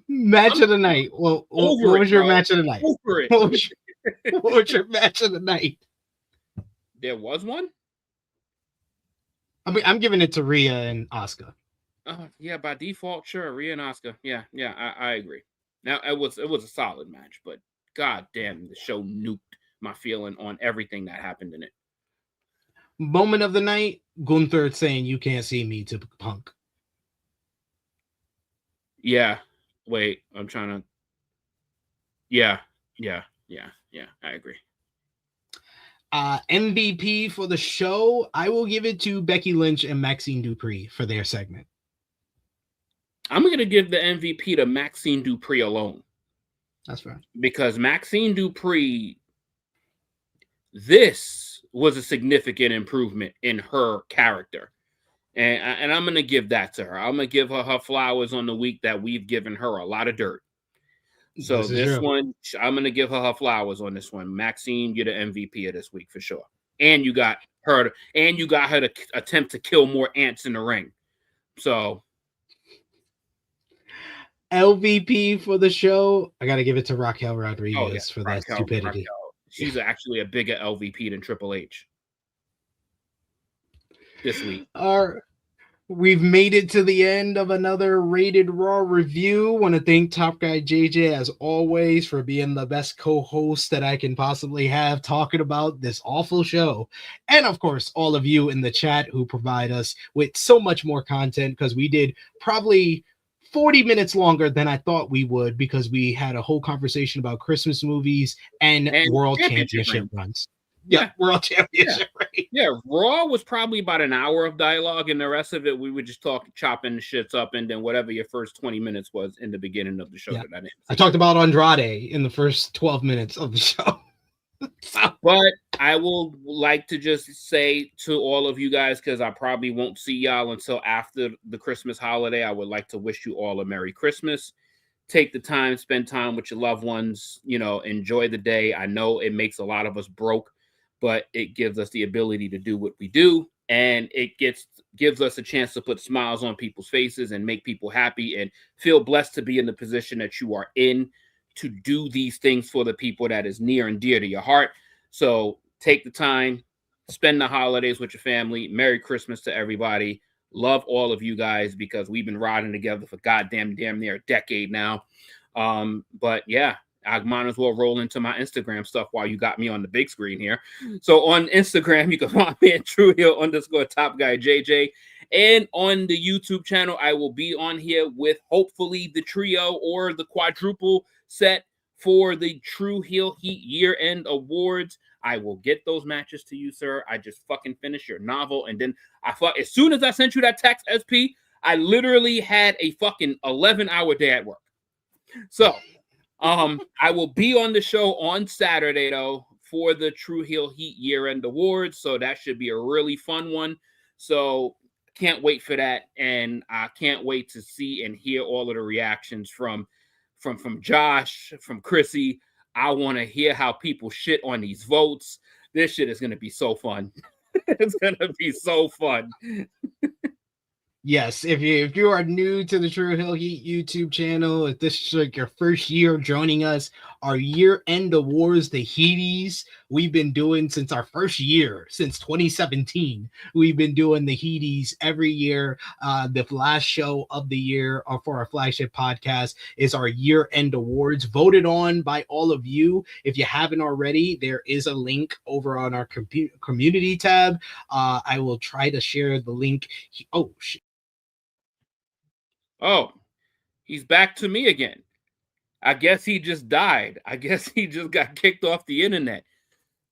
Match of the night. Well, what was your match of the night? Over it. What was your match of the night? There was one? I mean, I'm giving it to Rhea and Asuka. Yeah, by default, sure. Rhea and Asuka. Yeah, I agree. Now, it was a solid match, but god damn, the show nuked my feeling on everything that happened in it. Moment of the night, Gunther saying, "You can't see me" to Punk. Yeah. Wait, I'm trying to. Yeah. I agree. MVP for the show, I will give it to Becky Lynch and Maxxine Dupri for their segment. I'm going to give the MVP to Maxxine Dupri alone. That's right. Because Maxxine Dupri, this was a significant improvement in her character. And I'm going to give that to her. I'm going to give her flowers on the week that we've given her a lot of dirt. So this one, I'm going to give her flowers on this one. Maxxine, you're the MVP of this week for sure. And you got her to attempt to kill more ants in the ring. So LVP for the show, I got to give it to Raquel Rodriguez for that stupidity. Raquel. She's actually a bigger LVP than Triple H this week. We've made it to the end of another Rated Raw review. Want to thank Top Guy JJ, as always, for being the best co-host that I can possibly have talking about this awful show. And, of course, all of you in the chat who provide us with so much more content, because we did probably 40 minutes longer than I thought we would, because we had a whole conversation about Christmas movies and World Championship runs. Yeah, World Championship, right? Yeah, Raw was probably about an hour of dialogue, and the rest of it we would just talk, chopping the shits up, and then whatever your first 20 minutes was in the beginning of the show. Yeah. I talked about Andrade in the first 12 minutes of the show. But I will like to just say to all of you guys, because I probably won't see y'all until after the Christmas holiday, I would like to wish you all a Merry Christmas. Take the time, spend time with your loved ones, enjoy the day. I know it makes a lot of us broke, but it gives us the ability to do what we do, and it gives us a chance to put smiles on people's faces and make people happy and feel blessed to be in the position that you are in to do these things for the people that is near and dear to your heart. So take the time, spend the holidays with your family. Merry Christmas to everybody. Love all of you guys, because we've been riding together for damn near a decade now. But yeah, I might as well roll into my Instagram stuff while you got me on the big screen here. So on Instagram, you can find me at TrueHeal_Top Guy JJ. And on the YouTube channel, I will be on here with hopefully the trio or the quadruple set for the True Heel Heat year-end awards. I will get those matches to you, sir. I just fucking finished your novel. And then as soon as I sent you that text, SP, I literally had a fucking 11-hour day at work. So I will be on the show on Saturday, though, for the True Heel Heat year-end awards. So that should be a really fun one. So can't wait for that. And I can't wait to see and hear all of the reactions from Josh, from Chrissy. I want to hear how people shit on these votes. This shit is going to be so fun. It's going to be so fun. Yes, if you are new to the True Heel Heat YouTube channel, if this is like your first year joining us, our year-end awards, the Heaties, we've been doing since our first year, since 2017. We've been doing the Heaties every year. The last show of the year for our flagship podcast is our year-end awards, voted on by all of you. If you haven't already, there is a link over on our community tab. I will try to share the link. Oh, shit. Oh, He's back to me again. I guess he just died. I guess he just got kicked off the internet.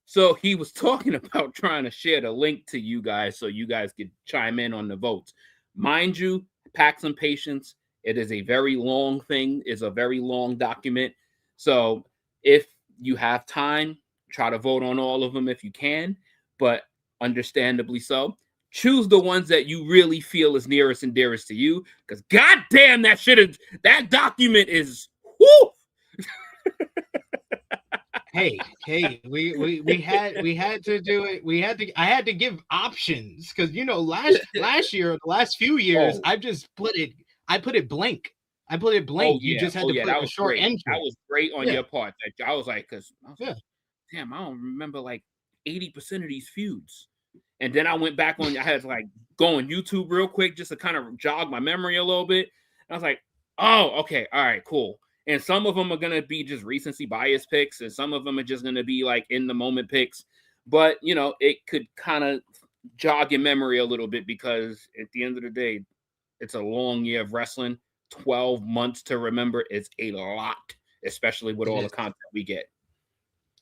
So he was talking about trying to share the link to you guys so you guys could chime in on the votes. Mind you, pack some patience. It is a very long thing. It's a very long document. So if you have time, try to vote on all of them if you can, but understandably so. Choose the ones that you really feel is nearest and dearest to you, because goddamn, that document is whoo. Hey, we had to do it. I had to give options because last year, the last few years, I put it blank. You just had to put a short entry. That was great on your part. I was like, damn, I don't remember like 80% of these feuds. And then I went back I had to like go on YouTube real quick just to kind of jog my memory a little bit. And I was like, oh, okay, all right, cool. And some of them are going to be just recency bias picks, and some of them are just going to be like in the moment picks. But, it could kind of jog your memory a little bit because at the end of the day, it's a long year of wrestling. 12 months to remember is a lot, especially with all the content we get.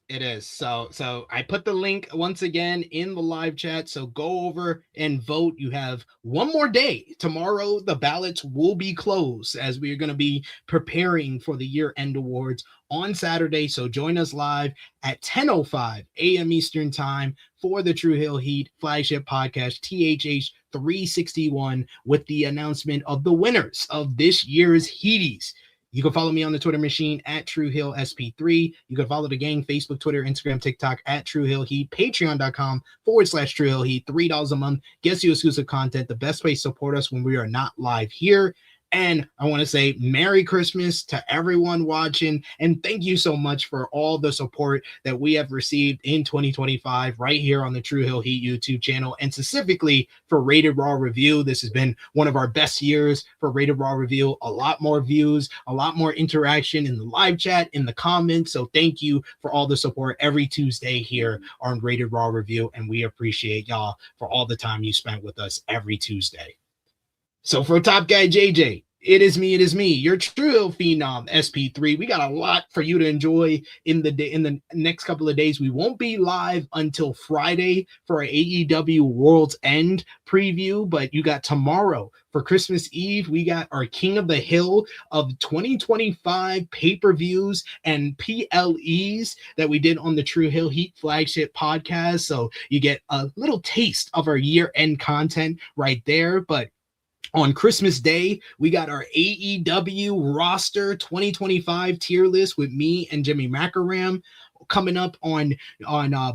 It is. So I put the link once again in the live chat. So go over and vote. You have one more day. Tomorrow, the ballots will be closed as we are going to be preparing for the year-end awards on Saturday. So join us live at 10:05 a.m. Eastern Time for the True Hill Heat flagship podcast, THH 361, with the announcement of the winners of this year's Heaties. You can follow me on the Twitter machine at TrueHillSP3. You can follow the gang, Facebook, Twitter, Instagram, TikTok at TrueHillHeat, Patreon.com/TrueHillHeat, $3 a month. Gets you exclusive content. The best way to support us when we are not live here. And I want to say Merry Christmas to everyone watching. And thank you so much for all the support that we have received in 2025 right here on the True Hill Heat YouTube channel, and specifically for Rated Raw Review. This has been one of our best years for Rated Raw Review. A lot more views, a lot more interaction in the live chat, in the comments. So thank you for all the support every Tuesday here on Rated Raw Review. And we appreciate y'all for all the time you spent with us every Tuesday. So for Top Guy JJ, it is me, your true phenom SP3. We got a lot for you to enjoy in the next couple of days. We won't be live until Friday for our AEW World's End preview, but you got tomorrow for Christmas Eve. We got our King of the Hill of 2025 pay-per-views and PLEs that we did on the True Hill Heat flagship podcast. So you get a little taste of our year-end content right there. But on Christmas Day, we got our AEW roster 2025 tier list with me and Jimmy Macaram. Coming up on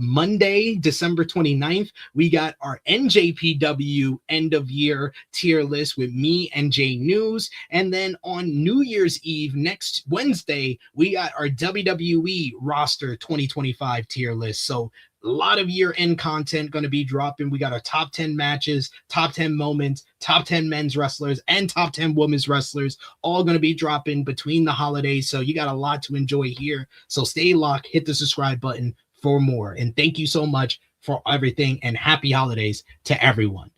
Monday, December 29th, we got our NJPW end of year tier list with me and Jay News. And then on New Year's Eve, next Wednesday, we got our WWE roster 2025 tier list. So a lot of year-end content going to be dropping. We got our top 10 matches, top 10 moments, top 10 men's wrestlers, and top 10 women's wrestlers, all going to be dropping between the holidays. So you got a lot to enjoy here. So stay locked, hit the subscribe button for more. And thank you so much for everything, and happy holidays to everyone.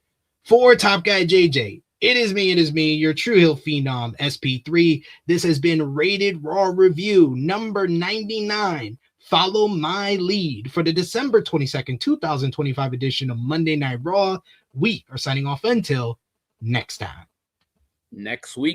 For Top Guy JJ, it is me, your True Hill Phenom SP3. This has been Rated Raw Review number 99. Follow my lead for the December 22nd, 2025 edition of Monday Night Raw. We are signing off until next time. Next week.